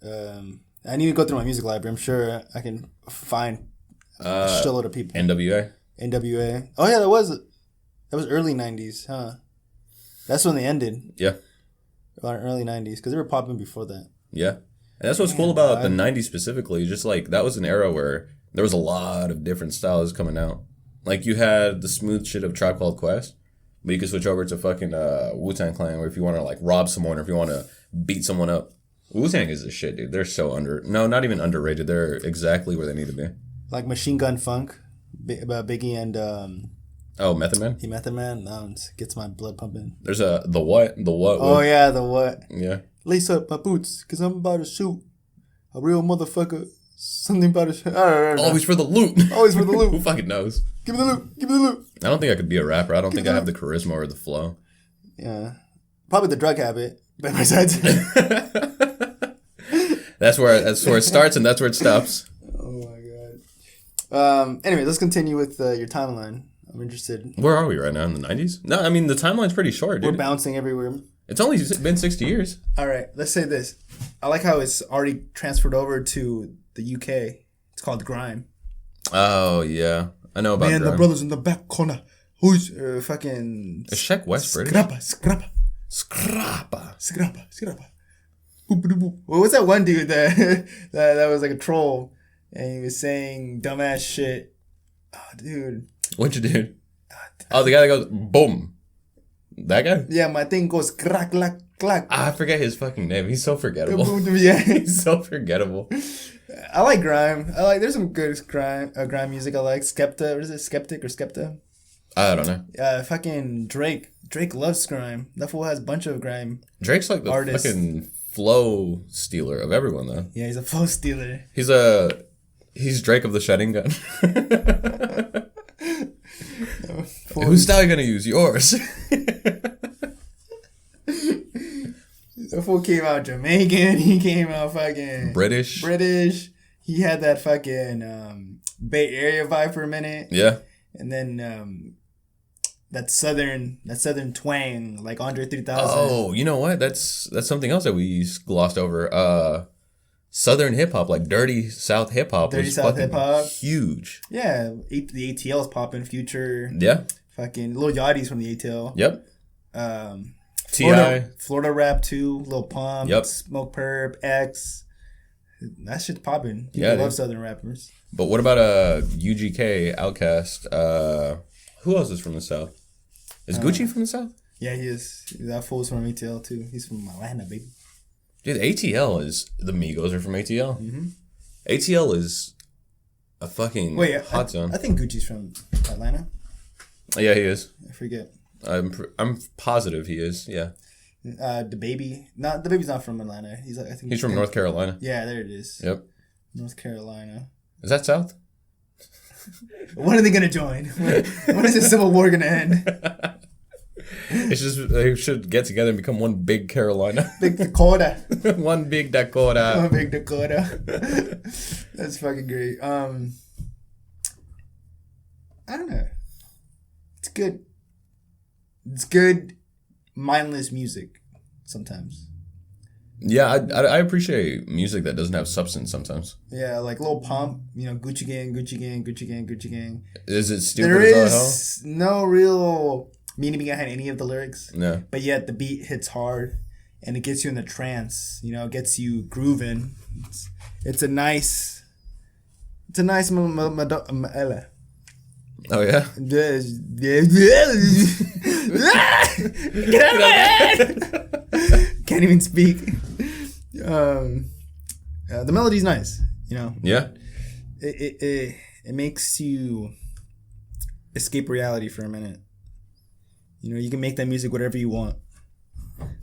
S1: I need to go through my music library. I'm sure I can find a shitload of people.
S2: NWA.
S1: Oh, yeah, that was early 90s, huh? That's when they ended.
S2: Yeah.
S1: Around early 90s, because they were popping before that.
S2: Yeah. And that's what's cool about the 90s specifically. Just like, that was an era where there was a lot of different styles coming out. Like, you had the smooth shit of Tribe Called Quest, but you could switch over to fucking Wu-Tang Clan, where if you want to, like, rob someone or if you want to beat someone up. Wu-Tang is the shit, dude. They're so not even underrated. They're exactly where they need to be.
S1: Like Machine Gun Funk, Biggie and...
S2: Method Man?
S1: Method Man, gets my blood pumping.
S2: There's the what?
S1: Oh, yeah, the what?
S2: Yeah.
S1: Lace up my boots, because I'm about to shoot a real motherfucker. Something about to shoot.
S2: Always for the loot.
S1: Always for the loot.
S2: Who fucking knows?
S1: Give me the loot.
S2: I don't think I could be a rapper. I don't think I have the charisma or the flow.
S1: Yeah. Probably the drug habit. But besides...
S2: That's where it starts and that's where it stops.
S1: Oh, my God. Anyway, let's continue with your timeline. I'm interested.
S2: Where are we right now? In the 90s? No, I mean, the timeline's pretty short, dude.
S1: We're bouncing everywhere.
S2: It's only been 60 years.
S1: All right, let's say this. I like how it's already transferred over to the UK. It's called grime.
S2: Oh, yeah. I know about grime.
S1: The brothers in the back corner. Who's fucking...
S2: Is Sheck West British?
S1: Scrappa. What was that one dude that was like a troll and he was saying dumbass shit? Oh, dude.
S2: Which dude? Oh, the guy that goes boom. That guy?
S1: Yeah, my thing goes crack, clack, Clack.
S2: I forget his fucking name. He's so forgettable.
S1: Yeah.
S2: He's so forgettable.
S1: I like grime. There's some good grime music I like. Skepta, what is it? Skeptic or Skepta?
S2: I don't know.
S1: Fucking Drake. Drake loves grime. That fool has a bunch of grime.
S2: Drake's like the
S1: artists.
S2: fucking flow stealer of everyone, though.
S1: Yeah, he's a flow stealer.
S2: He's Drake of the shedding gun. Whose style are you gonna use? Yours.
S1: The fool came out Jamaican. He came out fucking
S2: British.
S1: He had that fucking Bay Area vibe for a minute.
S2: Yeah.
S1: And then that southern twang like Andre 3000.
S2: Oh, you know what? That's something else that we glossed over. Southern hip hop, like dirty South hip hop,
S1: Dirty South hip hop,
S2: huge.
S1: Yeah, the ATL's popping. Future.
S2: Yeah.
S1: Fucking Lil Yachty's from the ATL.
S2: Yep.
S1: Florida rap too. Lil Pump.
S2: Yep.
S1: Smoke Perp. X. That shit's popping.
S2: People
S1: love Southern rappers.
S2: But what about UGK, Outkast? Who else is from the South? Is Gucci from the South?
S1: Yeah, he is. That fool's from ATL too. He's from Atlanta, baby.
S2: Dude, ATL is the Migos are from ATL.
S1: Mm-hmm.
S2: ATL is a fucking hot zone.
S1: I think Gucci's from Atlanta.
S2: Yeah, he is.
S1: I forget.
S2: I'm positive he is. Yeah.
S1: The baby's not from Atlanta. I think
S2: he's from North Carolina.
S1: Yeah, there it is.
S2: Yep.
S1: North Carolina.
S2: Is that South?
S1: When are they gonna join? When is the Civil War gonna end?
S2: They should get together and become one big Carolina.
S1: Big Dakota.
S2: One big Dakota.
S1: One big Dakota. That's fucking great. I don't know. It's good. It's good, mindless music sometimes.
S2: Yeah, I appreciate music that doesn't have substance sometimes.
S1: Yeah, like Lil Pump, Gucci Gang, Gucci Gang, Gucci Gang, Gucci Gang.
S2: Is it stupid
S1: there
S2: as
S1: all hell? No real meaning behind any of the lyrics.
S2: Yeah. But
S1: yet the beat hits hard and it gets you in the trance, gets you grooving. It's a nice
S2: Oh yeah.
S1: Get out of my head! Can't even speak. The melody's nice,
S2: Yeah.
S1: It makes you escape reality for a minute. You can make that music whatever you want.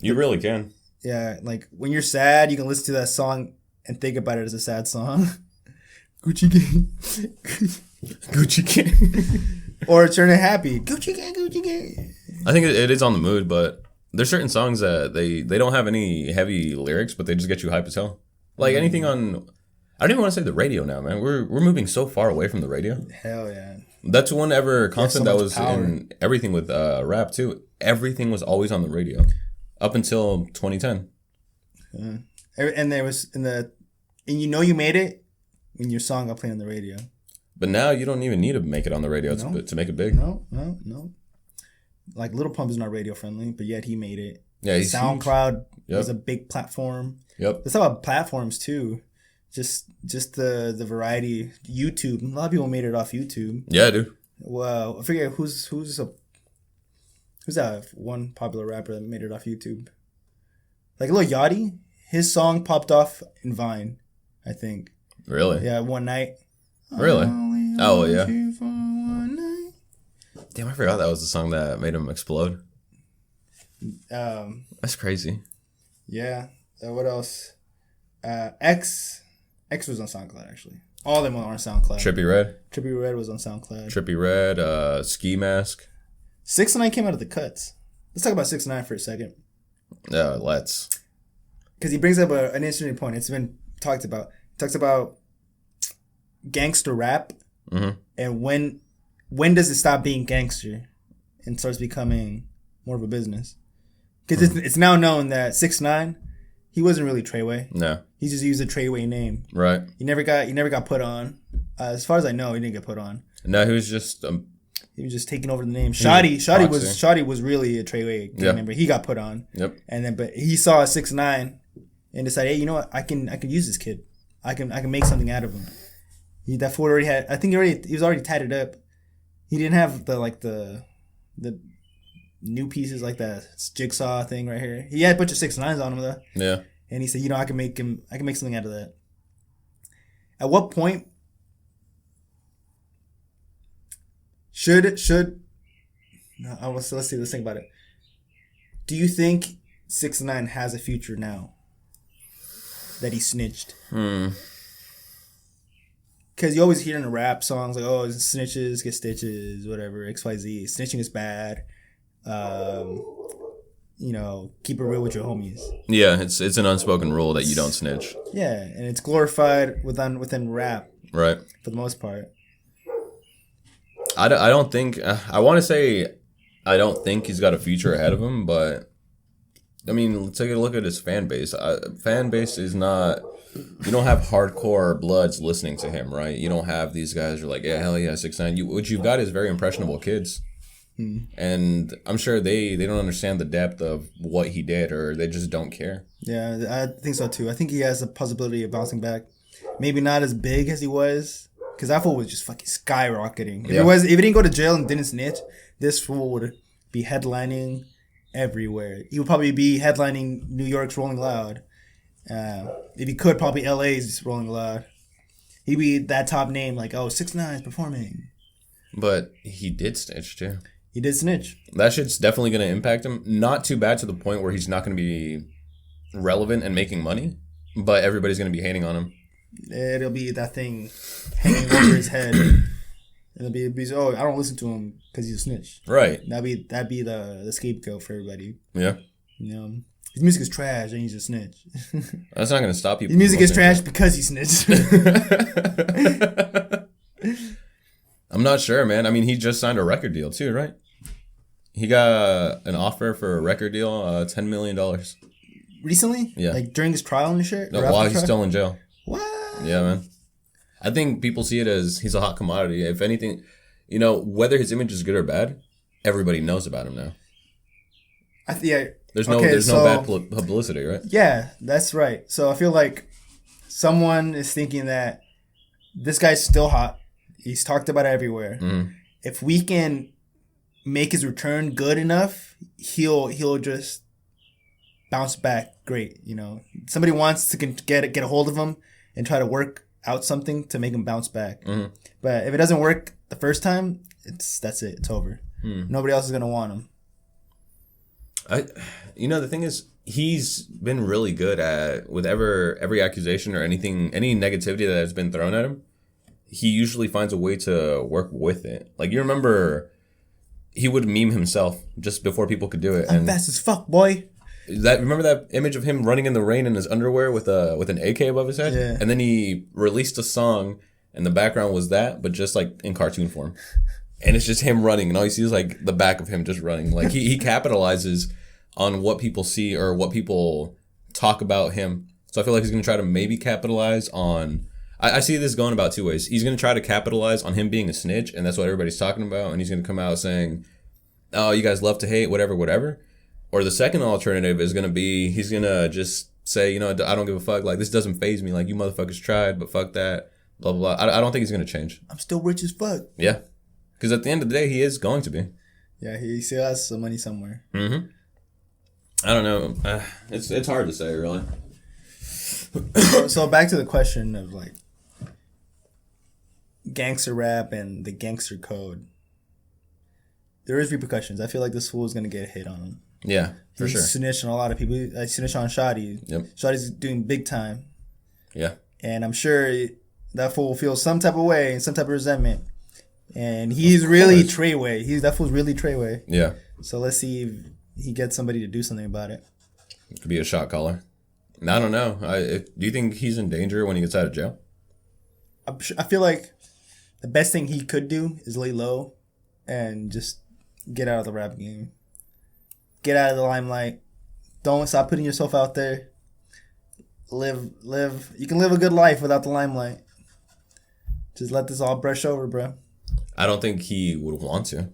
S2: You really can.
S1: Yeah, like when you're sad, you can listen to that song and think about it as a sad song. Gucci Gang.
S2: Gucci Gang.
S1: Or turn it happy. Gucci Gang, Gucci Gang.
S2: I think it is on the mood, but there's certain songs that they don't have any heavy lyrics, but they just get you hype as hell. Like anything on, I don't even want to say the radio now, man. We're moving so far away from the radio.
S1: Hell yeah.
S2: That's one ever constant
S1: so
S2: that was
S1: power.
S2: in everything with rap too. Everything was always on the radio up until 2010.
S1: And there was and you made it when your song got played on the radio.
S2: But now you don't even need to make it on the radio to make it big.
S1: No. Like Lil Pump is not radio friendly, but yet he made it.
S2: Yeah, he's
S1: SoundCloud was a big platform.
S2: Yep.
S1: Let's talk about platforms too. Just the variety. YouTube. A lot of people made it off YouTube.
S2: Yeah, dude.
S1: Well, I forget who's that one popular rapper that made it off YouTube. Like Lil Yachty, his song popped off in Vine, I think.
S2: Really?
S1: Yeah, one night.
S2: Really? Oh yeah. Damn, I forgot that was the song that made him explode. That's crazy.
S1: Yeah. What else? X was on SoundCloud actually. All of them were on SoundCloud.
S2: Trippie Redd
S1: was on SoundCloud.
S2: Trippie Redd, Ski Mask.
S1: 6ix9ine came out of the cuts. Let's talk about 6ix9ine for a second.
S2: Let's.
S1: Because he brings up an interesting point. It's been talked about. He talks about gangster rap, and when does it stop being gangster and starts becoming more of a business? Because it's now known that 6ix9ine, he wasn't really Treyway.
S2: No,
S1: he just used a Treyway name.
S2: Right.
S1: He never got put on. As far as I know, he didn't get put on.
S2: No, he was just.
S1: He was just taking over the name. Shoddy was really a Treyway gang member. He got put on.
S2: Yep.
S1: And then, but he saw 6ix9ine and decided, hey, you know what? I can use this kid. I can make something out of him. That fool already had. I think he was already tatted up. He didn't have the new pieces like that jigsaw thing right here. He had a bunch of 6ix9ines on him though.
S2: Yeah.
S1: And he said, I can make something out of that. At what point let's think about it. Do you think 6ix9ine has a future now that he snitched? Because you always hear in the rap songs like, oh, snitches get stitches, whatever, XYZ. Snitching is bad. Keep it real with your homies.
S2: Yeah, it's an unspoken rule that you don't snitch.
S1: Yeah, and it's glorified within rap.
S2: Right.
S1: For the most part.
S2: I don't think... I want to say I don't think he's got a future ahead of him, but... I mean, let's take a look at his fan base. Fan base is not... You don't have hardcore bloods listening to him, right? You don't have these guys who are like, yeah, hell yeah, 6ix9ine. What you've got is very impressionable kids. And I'm sure they don't understand the depth of what he did, or they just don't care.
S1: Yeah, I think so too. I think he has a possibility of bouncing back. Maybe not as big as he was, because that fool was just fucking skyrocketing. If he didn't go to jail and didn't snitch, this fool would be headlining everywhere. He would probably be headlining New York's Rolling Loud. If he could, probably LA's Rolling Loud. He'd be that top name, like, oh, 6ix9ine's performing.
S2: But he did snitch too.
S1: He did snitch.
S2: That shit's definitely going to impact him. Not too bad to the point where he's not going to be relevant and making money, but everybody's going to be hating on him.
S1: It'll be that thing hanging over his head. And it'll be, oh, I don't listen to him because he's a snitch.
S2: Right.
S1: That'd be the scapegoat for everybody.
S2: Yeah.
S1: His music is trash and he's a snitch.
S2: That's not going to stop people.
S1: His music is trash because he snitched.
S2: I'm not sure, man. I mean, he just signed a record deal too, right? He got an offer for a record deal, $10 million.
S1: Recently?
S2: Yeah.
S1: Like during his trial and shit?
S2: No, while he's still in jail.
S1: What?
S2: Yeah, man. I think people see it as he's a hot commodity. If anything, whether his image is good or bad, everybody knows about him now. There's no bad publicity, right?
S1: Yeah, that's right. So I feel like someone is thinking that this guy's still hot. He's talked about it everywhere. Mm-hmm. If we can make his return good enough, he'll just bounce back great. Somebody wants to get a hold of him and try to work out something to make him bounce back. Mm-hmm. But if it doesn't work the first time, that's it. It's over. Nobody else is gonna want him.
S2: The thing is, he's been really good at with every accusation or any negativity that has been thrown at him. He usually finds a way to work with it. Like, you remember, he would meme himself just before people could do it.
S1: I'm fast as fuck, boy.
S2: Remember that image of him running in the rain in his underwear with an AK above his head?
S1: Yeah.
S2: And then he released a song, and the background was that, but just like in cartoon form. And it's just him running, and all you see is like the back of him just running. Like, he capitalizes on what people see or what people talk about him. So I feel like he's going to try to maybe capitalize on... I see this going about two ways. He's going to try to capitalize on him being a snitch, and that's what everybody's talking about, and he's going to come out saying, oh, you guys love to hate, whatever. Or the second alternative is going to be, he's going to just say, I don't give a fuck. Like, this doesn't faze me. Like, you motherfuckers tried, but fuck that. Blah, blah, blah. I don't think he's going to change.
S1: I'm still rich as fuck.
S2: Yeah. Because at the end of the day, he is going to be.
S1: Yeah, he still has some money somewhere.
S2: Mm-hmm. I don't know. It's hard to say, really.
S1: So back to the question of, like, gangster rap and the gangster code. There is repercussions. I feel like this fool is going to get a hit on him.
S2: Yeah, for
S1: He's
S2: sure.
S1: snitched on a lot of people. I snitched on Shotty.
S2: Yep.
S1: Shotty's doing big time.
S2: Yeah.
S1: And I'm sure that fool feels some type of way and some type of resentment. And he's really Treyway. That fool's really Treyway.
S2: Yeah.
S1: So let's see if he gets somebody to do something about it.
S2: It could be a shot caller. I don't know. Do you think he's in danger when he gets out of jail?
S1: I feel like the best thing he could do is lay low and just get out of the rap game. Get out of the limelight. Don't stop putting yourself out there. Live. You can live a good life without the limelight. Just let this all brush over, bro.
S2: I don't think he would want to.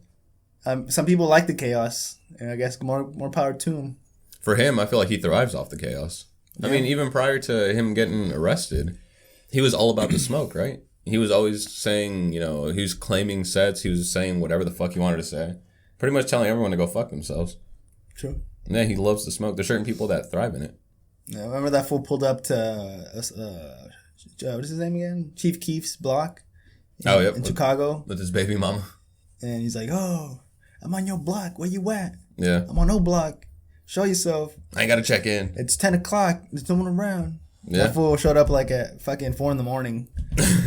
S1: Some people like the chaos, and I guess more power to him.
S2: For him, I feel like he thrives off the chaos. Yeah. I mean, even prior to him getting arrested, he was all about the smoke, right? He was always saying, he was claiming sets. He was saying whatever the fuck he wanted to say. Pretty much telling everyone to go fuck themselves.
S1: True.
S2: Yeah, he loves to smoke. There's certain people that thrive in it.
S1: Yeah, remember that fool pulled up to what is his name again? Chief Keef's block. In Chicago
S2: with his baby mama.
S1: And he's like, "Oh, I'm on your block. Where you at?
S2: Yeah,
S1: I'm on no block. Show yourself.
S2: I ain't gotta check in.
S1: It's 10 o'clock. There's no one around."
S2: Yeah.
S1: That fool showed up like at fucking 4 a.m.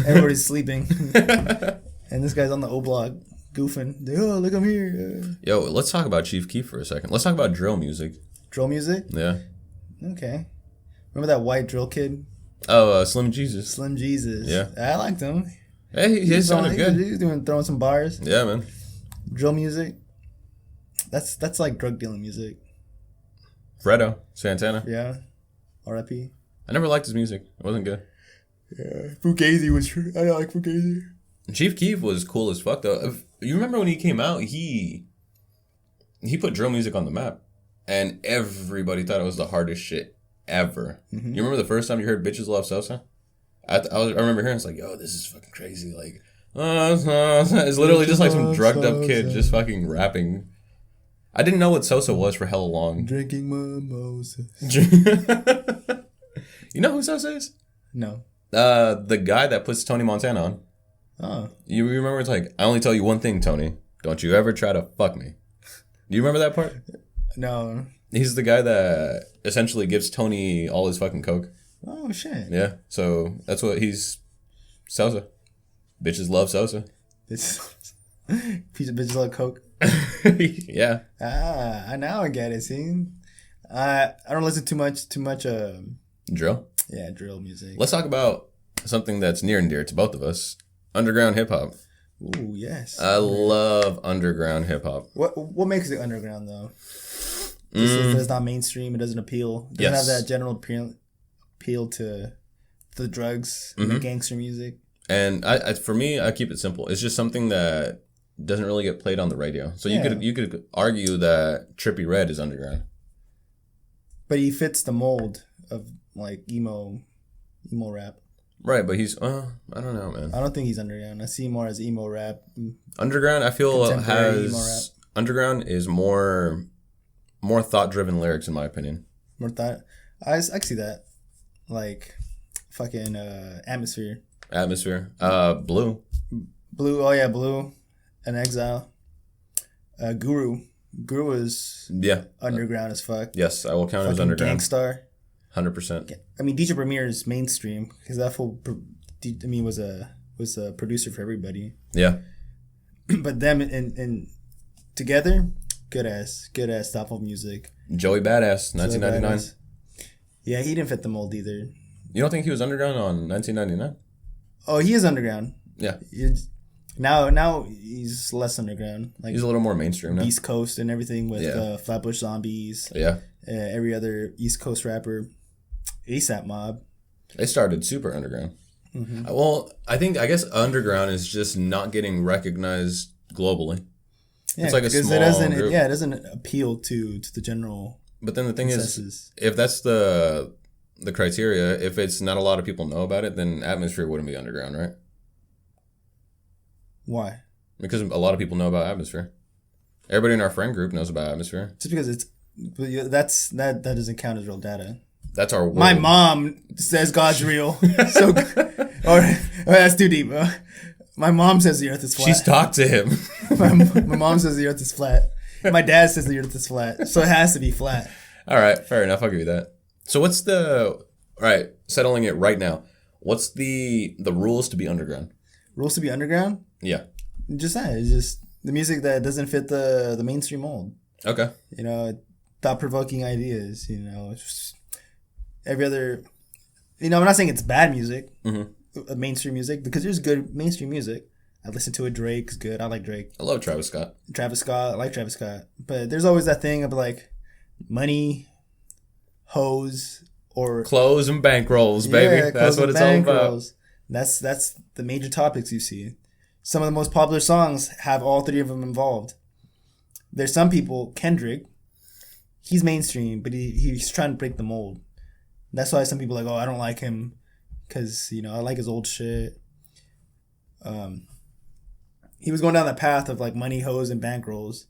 S1: Everybody's sleeping. And this guy's on the O block goofing. Like, "Oh, look, I'm here."
S2: Yo, let's talk about Chief Keef for a second. Let's talk about drill music.
S1: Drill music?
S2: Yeah.
S1: Okay. Remember that white drill kid?
S2: Oh, Slim Jesus.
S1: Slim Jesus.
S2: Yeah.
S1: I liked him.
S2: Hey, he sounded good.
S1: He's throwing some bars.
S2: Yeah, man.
S1: Drill music. That's like drug dealing music.
S2: Fredo Santana.
S1: Yeah. R.I.P.
S2: I never liked his music. It wasn't good.
S1: Yeah. Fugazi was true. I like Fugazi.
S2: Chief Keef was cool as fuck though. You remember when he came out, he put drill music on the map. And everybody thought it was the hardest shit ever. Mm-hmm. You remember the first time you heard Bitches Love Sosa? I remember hearing it's like, yo, this is fucking crazy. Like, it's literally just like some drugged up kid just fucking rapping. I didn't know what Sosa was for hella long.
S1: Drinking mimosas.
S2: You know who Sosa is?
S1: No.
S2: The guy that puts Tony Montana on.
S1: Oh.
S2: You remember it's like, I only tell you one thing, Tony. Don't you ever try to fuck me. Do you remember that part?
S1: No.
S2: He's the guy that essentially gives Tony all his fucking coke.
S1: Oh, shit.
S2: Yeah. So that's what he's... Sosa. Bitches love Sosa.
S1: Piece of bitches love coke.
S2: Yeah.
S1: Now I get it. See, I don't listen too much.
S2: Drill.
S1: Yeah, drill music.
S2: Let's talk about something that's near and dear to both of us: underground hip hop.
S1: Ooh, yes.
S2: I love underground hip hop.
S1: What makes it underground though? It's not mainstream. It doesn't appeal. It doesn't have that general appeal to the drugs and the gangster music.
S2: And I for me, I keep it simple. It's just something that doesn't really get played on the radio. So you could argue that Trippie Redd is underground. But
S1: he fits the mold of like emo rap.
S2: Right, but he's I don't know, man.
S1: I don't think he's underground. I see him more as emo rap.
S2: Underground, I feel has underground is more thought driven lyrics in my opinion.
S1: More thought. I see that. Like fucking Atmosphere. Blue. Oh yeah, Blue. And Exile. Guru is underground as fuck.
S2: Yes, I will count it as underground.
S1: Gangstar.
S2: 100%.
S1: I mean, DJ Premier is mainstream because that fool, was a producer for everybody.
S2: Yeah.
S1: But them in together, good ass stop of music.
S2: Joey Badass, 1999.
S1: Yeah, he didn't fit the mold either.
S2: You don't think he was underground on 1999?
S1: Oh, he is underground.
S2: Yeah.
S1: Now he's less underground. Like
S2: he's a little more mainstream now.
S1: East Coast and everything with Flatbush Zombies.
S2: Yeah.
S1: Every other East Coast rapper. ASAP Mob.
S2: They started super underground. Mm-hmm. Well, I guess underground is just not getting recognized globally.
S1: Yeah,
S2: it's like a small group.
S1: It doesn't appeal to the general.
S2: But then the thing is, if that's the criteria, if it's not a lot of people know about it, then Atmosphere wouldn't be underground, right?
S1: Why?
S2: Because a lot of people know about Atmosphere. Everybody in our friend group knows about Atmosphere.
S1: Just because that doesn't count as real data.
S2: That's our world.
S1: My mom says God's real. So, that's too deep. My mom says the earth is flat.
S2: She's talked to him.
S1: my mom says the earth is flat. My dad says the earth is flat. So it has to be flat.
S2: All right. Fair enough. I'll give you that. So what's settling it right now. What's the rules to be underground?
S1: Rules to be underground?
S2: Yeah.
S1: Just that. It's just the music that doesn't fit the mainstream mold.
S2: Okay.
S1: Thought-provoking ideas, just every other... I'm not saying it's bad music, mainstream music, because there's good mainstream music. I listen to it. Drake's good. I like Drake.
S2: I love Travis Scott.
S1: I like Travis Scott. But there's always that thing of like money, hoes, or...
S2: Clothes and bankrolls, baby. Yeah, that's what it's all about.
S1: That's the major topics you see. Some of the most popular songs have all three of them involved. There's some people, Kendrick, he's mainstream, but he's trying to break the mold. That's why some people are like, oh, I don't like him because, I like his old shit. He was going down the path of like money, hoes, and bankrolls.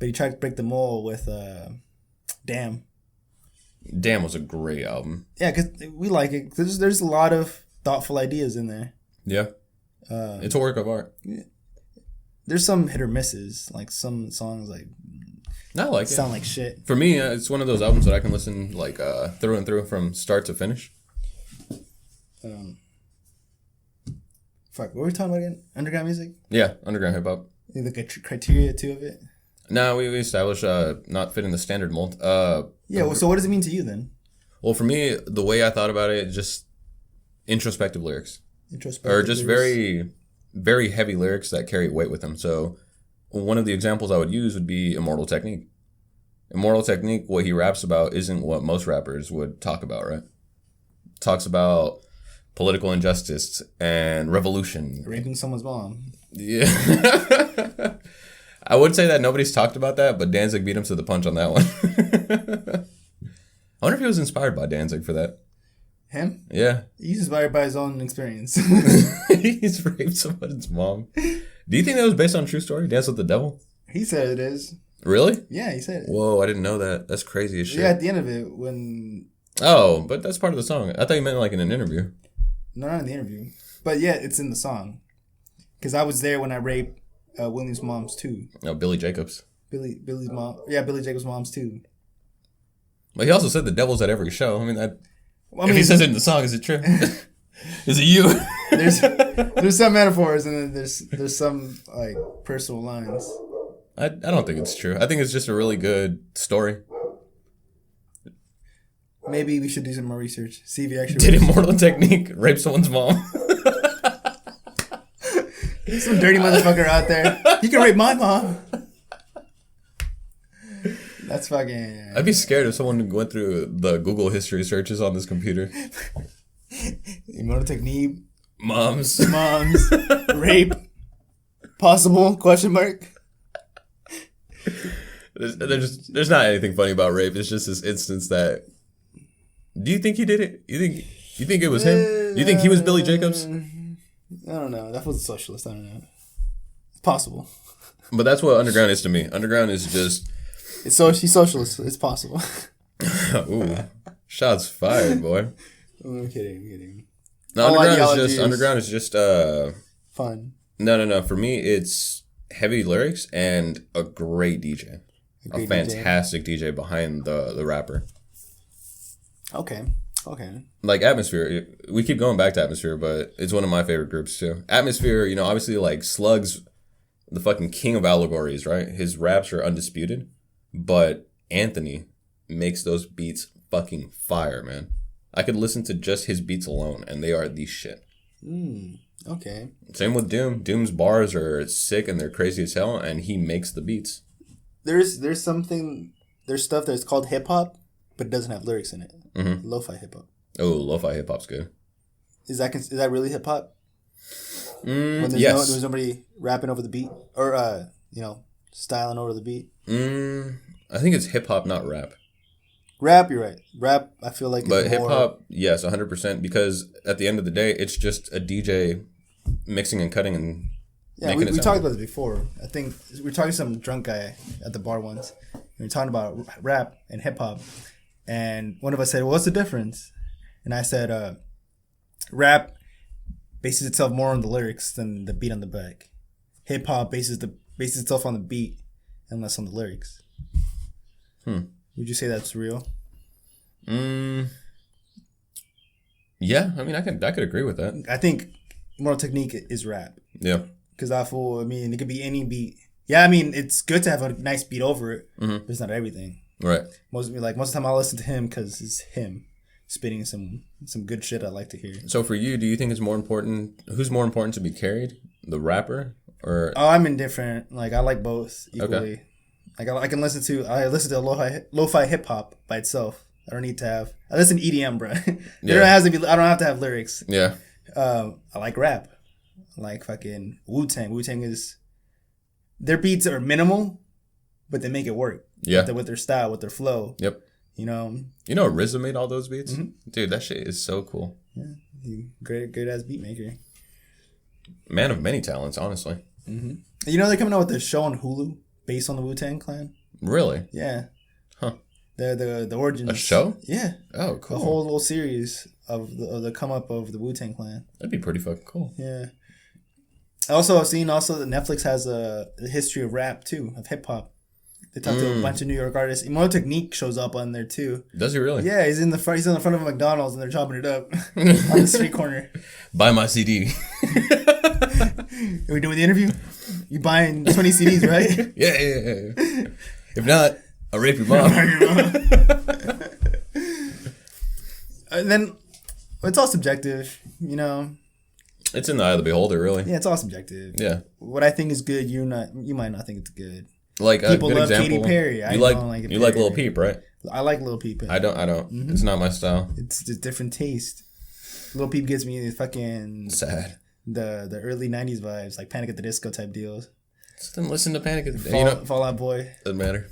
S1: But he tried to break the mold with Damn.
S2: Damn was a great album.
S1: Yeah, because we like it. There's a lot of thoughtful ideas in there.
S2: Yeah. It's a work of art.
S1: Yeah. There's some hit or misses. Like some songs
S2: I like
S1: sound like shit.
S2: For me, it's one of those albums that I can listen like through and through from start to finish.
S1: What were we talking about again? Underground music?
S2: Yeah, underground hip hop.
S1: You look at criteria too of it?
S2: No, we established not fitting the standard mold.
S1: Yeah, well, so what does it mean to you then?
S2: Well, for me, the way I thought about it, just introspective lyrics. Or just very, very heavy lyrics that carry weight with them. So one of the examples I would use would be Immortal Technique. Immortal Technique, what he raps about isn't what most rappers would talk about, right? Talks about political injustice and revolution.
S1: Raping someone's mom.
S2: Yeah. I would say that nobody's talked about that, but Danzig beat him to the punch on that one. I wonder if he was inspired by Danzig for that.
S1: Him?
S2: Yeah.
S1: He's inspired by his own experience.
S2: He's raped someone's mom. Do you think that was based on a true story? Dance with the Devil?
S1: He said it is.
S2: Really?
S1: Yeah, he said it.
S2: Whoa, I didn't know that. That's crazy as shit.
S1: Yeah, at the end of it, when...
S2: Oh, but that's part of the song. I thought you meant like in an interview.
S1: No, not in the interview. But yeah, it's in the song. Because I was there when I raped William's moms too.
S2: Oh, Billy Jacobs.
S1: Billy's mom. Yeah, Billy Jacobs' moms too.
S2: But he also said the devil's at every show. I mean, if he says it in the song, is it true? Is it you?
S1: there's some metaphors and then there's some like personal lines.
S2: I don't think it's true. I think it's just a really good story.
S1: Maybe we should do some more research. See if he actually
S2: did Immortal Technique rape someone's mom.
S1: Some dirty motherfucker out there. He can rape my mom. That's fucking...
S2: I'd be scared if someone went through the Google history searches on this computer.
S1: Immortal Technique.
S2: Moms.
S1: Rape. Possible? Question mark.
S2: There's not anything funny about rape. It's just this instance that... Do you think he did it? You think it was him? Do you think he was Billy Jacobs?
S1: I don't know. That was a socialist. I don't know. It's possible.
S2: But that's what underground is to me. Underground is just...
S1: He's socialist. It's possible.
S2: Ooh. Shots fired, boy.
S1: I'm kidding.
S2: No, underground is just
S1: fun.
S2: No. For me, it's heavy lyrics and a great DJ. A fantastic DJ behind the rapper.
S1: Okay.
S2: Like Atmosphere, we keep going back to Atmosphere, but it's one of my favorite groups too. Atmosphere, obviously like Slug's the fucking king of allegories, right? His raps are undisputed, but Anthony makes those beats fucking fire, man. I could listen to just his beats alone, and they are the shit.
S1: Okay.
S2: Same with Doom. Doom's bars are sick and they're crazy as hell, and he makes the beats.
S1: There's stuff that's called hip hop, but it doesn't have lyrics in it.
S2: Mm-hmm.
S1: Lo-fi hip hop.
S2: Oh, lo-fi hip hop's good.
S1: Is that really hip hop? When there's nobody rapping over the beat or styling over the beat.
S2: I think it's hip hop, not rap.
S1: Rap, you're right. Rap, I feel like.
S2: But hip hop, yes, 100%. Because at the end of the day, it's just a DJ mixing and cutting and.
S1: Yeah, we talked about this before. I think we were talking to some drunk guy at the bar once. We were talking about rap and hip hop, and one of us said, well, "What's the difference?" And I said, "Rap bases itself more on the lyrics than the beat on the back. Hip hop bases itself on the beat and less on the lyrics." Would you say that's real?
S2: Yeah, I mean, I could agree with that.
S1: I think Immortal Technique is rap.
S2: Yeah.
S1: Because it could be any beat. Yeah, I mean, it's good to have a nice beat over it, but it's not everything.
S2: Right.
S1: Most of the time I listen to him because it's him spitting some good shit I like to hear.
S2: So for you, do you think it's more important? Who's more important to be carried, the rapper or?
S1: Oh, I'm indifferent. Like I like both equally.
S2: Okay.
S1: Like I listen to lo-fi hip hop by itself. I don't need to have. I listen to EDM, bro. I don't have to have lyrics.
S2: Yeah.
S1: I like rap. I like fucking Wu-Tang. Wu-Tang is their beats are minimal, but they make it work.
S2: Yeah.
S1: With their style, with their flow.
S2: Yep. RZA made all those beats? Mm-hmm. Dude, that shit is so cool.
S1: Yeah. Great ass beat maker.
S2: Man of many talents, honestly.
S1: Mm-hmm. They're coming out with a show on Hulu based on the Wu-Tang Clan.
S2: Really?
S1: Yeah.
S2: Huh.
S1: The origins.
S2: A show?
S1: Yeah.
S2: Oh, cool.
S1: The whole little series of the come up of the Wu-Tang Clan.
S2: That'd be pretty fucking cool.
S1: Yeah. Also, I've seen that Netflix has a history of rap too, of hip hop. They talk to a bunch of New York artists. Emo Technique shows up on there too.
S2: Does he really?
S1: Yeah, he's in the front. He's in the front of a McDonald's and they're chopping it up on the street corner.
S2: Buy my CD.
S1: Are we doing the interview? You buying 20 CDs, right?
S2: Yeah. If not, I'll rape your mom.
S1: And then it's all subjective, you know.
S2: It's in the eye of the beholder, really.
S1: Yeah, it's all subjective.
S2: Yeah.
S1: What I think is good, you might not think it's good.
S2: Like
S1: people
S2: a good
S1: love
S2: example,
S1: Katy Perry.
S2: You like Lil Peep, right?
S1: I like Lil Peep.
S2: I don't. Mm-hmm. It's not my style.
S1: It's just different taste. Lil Peep gives me the fucking
S2: sad.
S1: The early 90s vibes, like Panic at the Disco type deals.
S2: Just didn't listen to Panic at
S1: the Fall Out Boy.
S2: Doesn't matter.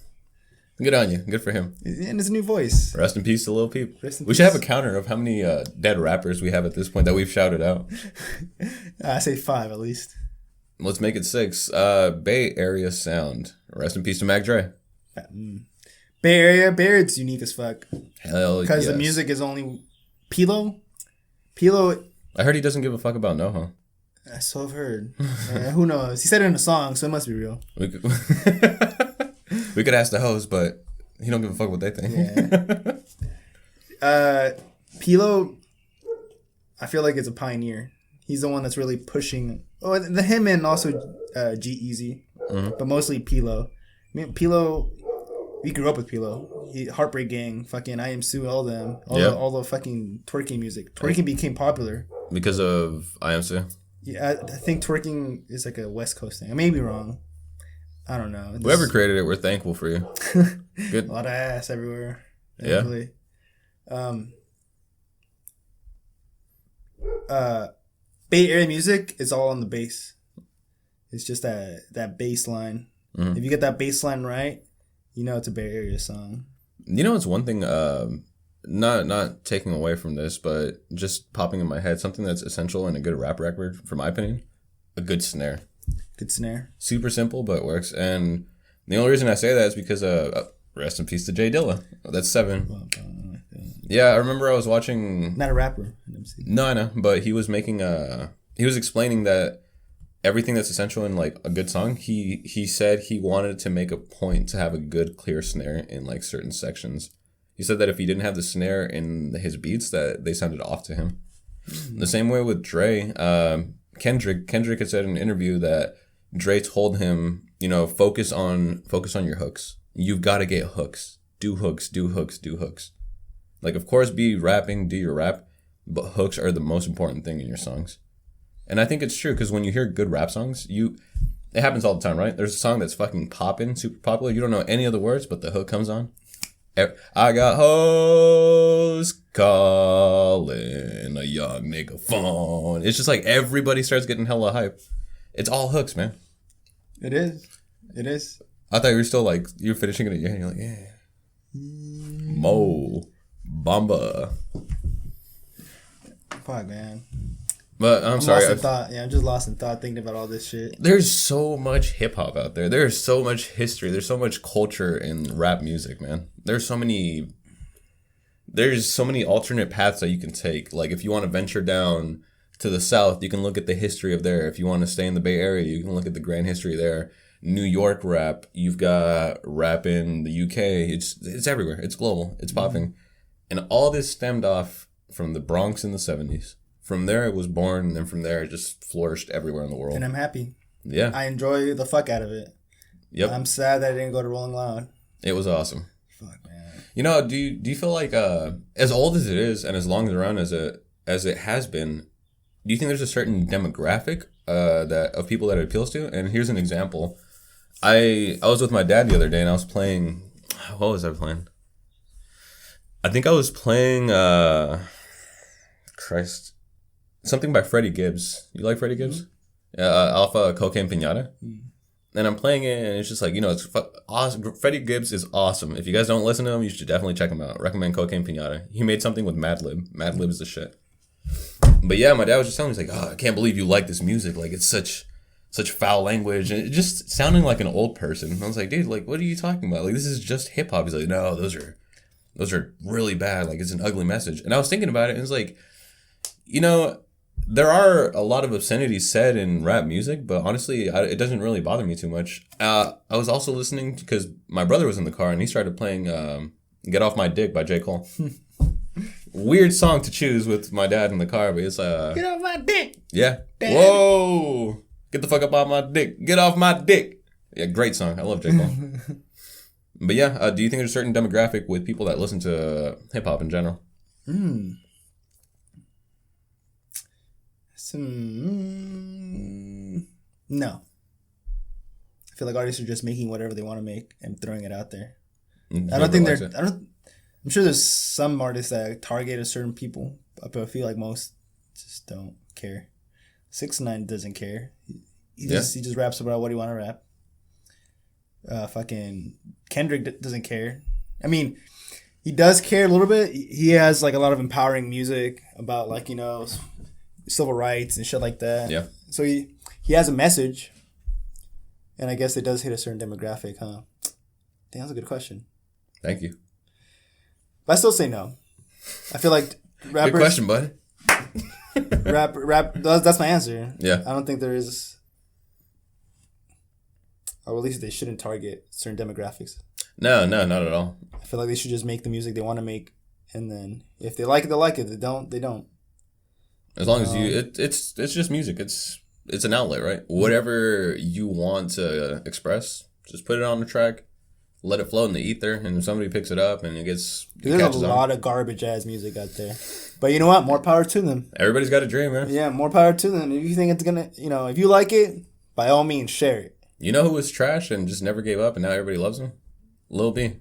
S2: Good on you. Good for him.
S1: And it's a new voice.
S2: Rest in peace to Lil Peep. We should have a counter of how many dead rappers we have at this point that we've shouted out.
S1: I say 5 at least.
S2: Let's make it 6. Bay Area sound. Rest in peace to Mac Dre.
S1: Bay Area's unique as fuck.
S2: Hell
S1: because the music is only Pilo.
S2: I heard he doesn't give a fuck about NoHo.
S1: So I've heard. Who knows? He said it in a song, so it must be real.
S2: We could ask the host, but he don't give a fuck what they think.
S1: Yeah. Pilo, I feel like it's a pioneer. He's the one that's really pushing. Oh, him and also G-Eazy, but mostly Pilo. I mean, Pilo, we grew up with Pilo. Heartbreak Gang, fucking I Am Sue, all them. All the fucking twerking music. Twerking became popular.
S2: Because of I Am Sue?
S1: Yeah, I think twerking is like a West Coast thing. I may be wrong. I don't know.
S2: Whoever created it, we're thankful for you. Good.
S1: A lot of ass everywhere.
S2: Yeah.
S1: Bay Area music is all on the bass. It's just that bass line. Mm-hmm. If you get that bass line right, you know it's a Bay Area song.
S2: You know, it's one thing, not taking away from this, but just popping in my head, something that's essential in a good rap record, for my opinion, a good snare.
S1: Good snare.
S2: Super simple, but it works. And the only reason I say that is because, rest in peace to Jay Dilla. That's 7. Yeah, I remember I was watching...
S1: Not a rapper.
S2: No, I know. But he was making he was explaining that everything that's essential in, like, a good song, he said he wanted to make a point to have a good, clear snare in, like, certain sections. He said that if he didn't have the snare in his beats, that they sounded off to him. Mm-hmm. The same way with Dre. Kendrick had said in an interview that Dre told him, you know, focus on your hooks. You've got to get hooks. Do hooks. Like, of course, be rapping, do your rap, but hooks are the most important thing in your songs. And I think it's true, because when you hear good rap songs, it happens all the time, right? There's a song that's fucking popping, super popular. You don't know any of the words, but the hook comes on. I got hoes calling a young nigga phone. It's just like everybody starts getting hella hype. It's all hooks, man.
S1: It is.
S2: I thought you were still like, you were finishing it again. You're like, yeah. Mo. Bamba.
S1: Fuck, man.
S2: But I'm sorry.
S1: I'm just lost in thought thinking about all this shit.
S2: There's so much hip hop out there. There's so much history. There's so much culture in rap music, man. There's so many alternate paths that you can take. Like, if you want to venture down to the South, you can look at the history of there. If you want to stay in the Bay Area, you can look at the grand history there. New York rap, you've got rap in the UK. It's everywhere. It's global. It's popping. Mm-hmm. And all this stemmed off from the Bronx in the 70s. From there, it was born, and then from there, it just flourished everywhere in the world.
S1: And I'm happy.
S2: Yeah.
S1: I enjoy the fuck out of it.
S2: Yep.
S1: I'm sad that I didn't go to Rolling Loud.
S2: It was awesome.
S1: Fuck, man.
S2: You know, do you feel like, as old as it is, and as long as around as it has been, do you think there's a certain demographic of people that it appeals to? And here's an example. I was with my dad the other day, and I was playing... What was I playing? I think I was playing... Something by Freddie Gibbs. You like Freddie Gibbs? Alpha Cocaine Pinata. And I'm playing it, and it's just like, you know, it's awesome. Freddie Gibbs is awesome. If you guys don't listen to him, you should definitely check him out. Recommend Cocaine Pinata. He made something with Madlib. Madlib is the shit. But yeah, my dad was just telling me, he's like, oh, I can't believe you like this music. Like, it's such such foul language, and it just sounding like an old person. I was like, dude, like, what are you talking about? Like, this is just hip hop. He's like, no, those are really bad. Like, it's an ugly message. And I was thinking about it, and it's like, there are a lot of obscenities said in rap music, but honestly, it doesn't really bother me too much. I was also listening because my brother was in the car and he started playing "Get Off My Dick" by J. Cole. Weird song to choose with my dad in the car, but it's
S1: Get off my dick.
S2: Yeah.
S1: Dad.
S2: Whoa! Get the fuck up off my dick. Get off my dick. Yeah, great song. I love J. Cole. But yeah, do you think there's a certain demographic with people that listen to hip hop in general?
S1: No. I feel like artists are just making whatever they want to make and throwing it out there. I don't think they're. I'm sure there's some artists that target a certain people, but I feel like most just don't care. 6ix9ine doesn't care. He just raps about what he want to rap. Fucking Kendrick doesn't care. I mean, he does care a little bit. He has like a lot of empowering music about like civil rights and shit like that.
S2: Yeah.
S1: So he has a message, and I guess it does hit a certain demographic, huh? Damn, that's a good question.
S2: Thank you.
S1: But I still say no. I feel like rappers.
S2: Good question, bud.
S1: rap. That's my answer.
S2: Yeah.
S1: I don't think there is. Or at least they shouldn't target certain demographics.
S2: No, not at all.
S1: I feel like they should just make the music they want to make, and then if they like it, they like it. If they don't, they don't.
S2: As long as it's just music. It's an outlet, right? Whatever you want to express, just put it on the track, let it float in the ether, and if somebody picks it up and it gets,
S1: there's a lot of garbage ass music out there. But you know what? More power to them.
S2: Everybody's got a dream, man.
S1: Yeah, more power to them. If you think it's gonna, if you like it, by all means, share it.
S2: You know who was trash and just never gave up, and now everybody loves him? Lil B.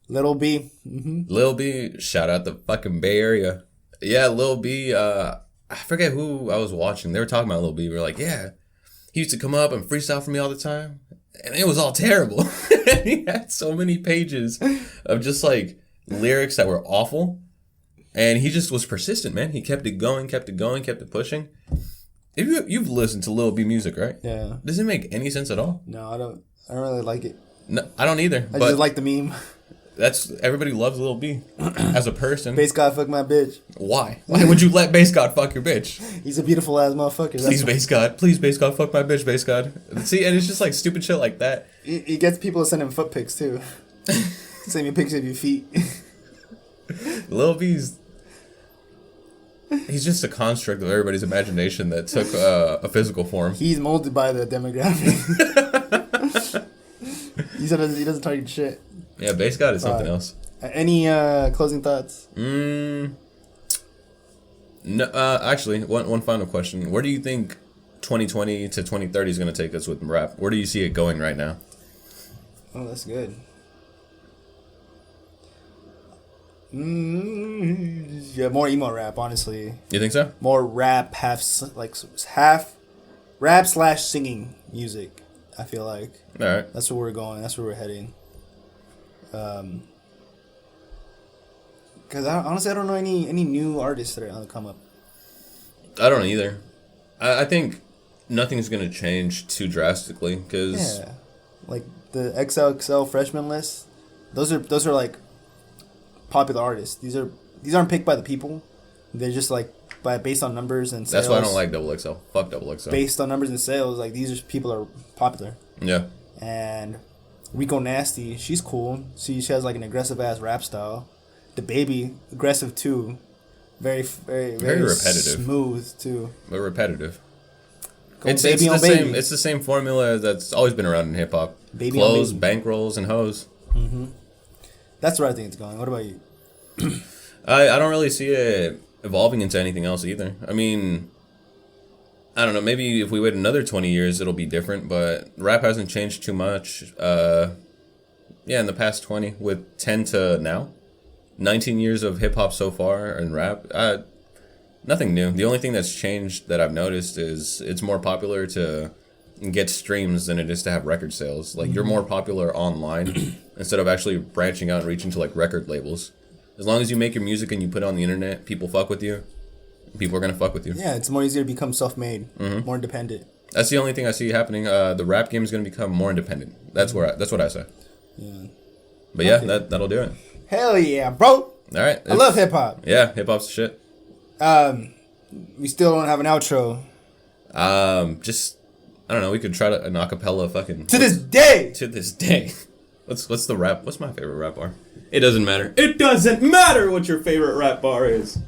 S1: Lil B. Mm-hmm.
S2: Lil B. Shout out the fucking Bay Area. Yeah, Lil B. I forget who I was watching. They were talking about Lil B. We were like, yeah, he used to come up and freestyle for me all the time, and it was all terrible. He had so many pages of just like lyrics that were awful, and he just was persistent, man. He kept it going, kept it pushing. If you've listened to Lil B music, right?
S1: Yeah.
S2: Does it make any sense at all?
S1: No, I don't really like it.
S2: No, I don't either.
S1: I just like the meme.
S2: Everybody loves Lil B as a person.
S1: Bass God fuck my bitch.
S2: Why? Why would you let Bass God fuck your bitch?
S1: He's a beautiful ass motherfucker.
S2: Please, Bass God, fuck my bitch, Bass God. See, and it's just like stupid shit like that.
S1: He gets people to send him foot pics too. Send me pictures of your feet.
S2: Lil B's. He's just a construct of everybody's imagination that took a physical form.
S1: He's molded by the demographic. He doesn't target shit.
S2: Yeah, Bass God is something else.
S1: Any closing thoughts?
S2: No. Actually, one final question. Where do you think 2020 to 2030 is going to take us with rap? Where do you see it going right now?
S1: Oh, that's good. Yeah, more emo rap, honestly.
S2: You think so?
S1: More rap, half rap / singing music. I feel like.
S2: All right.
S1: That's where we're going. That's where we're heading. Because honestly, I don't know any new artists that are on the come up.
S2: I don't either. I think nothing's going to change too drastically because
S1: like the XXL freshman list, those are like popular artists. These aren't picked by the people. They're just like based on numbers and sales.
S2: That's why I don't like XXL. Fuck XXL.
S1: Based on numbers and sales, like these people are popular.
S2: Yeah.
S1: And Rico Nasty, she's cool. She has like an aggressive ass rap style. The Baby, aggressive too. Very
S2: repetitive.
S1: Smooth too.
S2: But repetitive.
S1: It's
S2: the same formula that's always been around in hip hop. Clothes, bankrolls, and hoes.
S1: Mm-hmm. That's where I think it's going. What about you?
S2: I don't really see it evolving into anything else either. I mean, I don't know. Maybe if we wait another 20 years, it'll be different. But rap hasn't changed too much. In the past 20, with 10 to now, 19 years of hip hop so far and rap. Nothing new. The only thing that's changed that I've noticed is it's more popular to get streams than it is to have record sales. Like, you're more popular online instead of actually branching out and reaching to like record labels. As long as you make your music and you put it on the internet, people fuck with you. People are gonna fuck with you.
S1: Yeah, it's more easier to become self-made, more independent.
S2: That's the only thing I see happening. The rap game is going to become more independent. That's that's what I say.
S1: Yeah.
S2: But yeah, that'll do it.
S1: Hell yeah, bro.
S2: All right.
S1: I love hip hop.
S2: Yeah, hip hop's the shit.
S1: We still don't have an outro.
S2: Just I don't know. We could try an acapella fucking
S1: To this day.
S2: To this day. What's the rap? What's my favorite rap bar? It doesn't matter. It doesn't matter what your favorite rap bar is.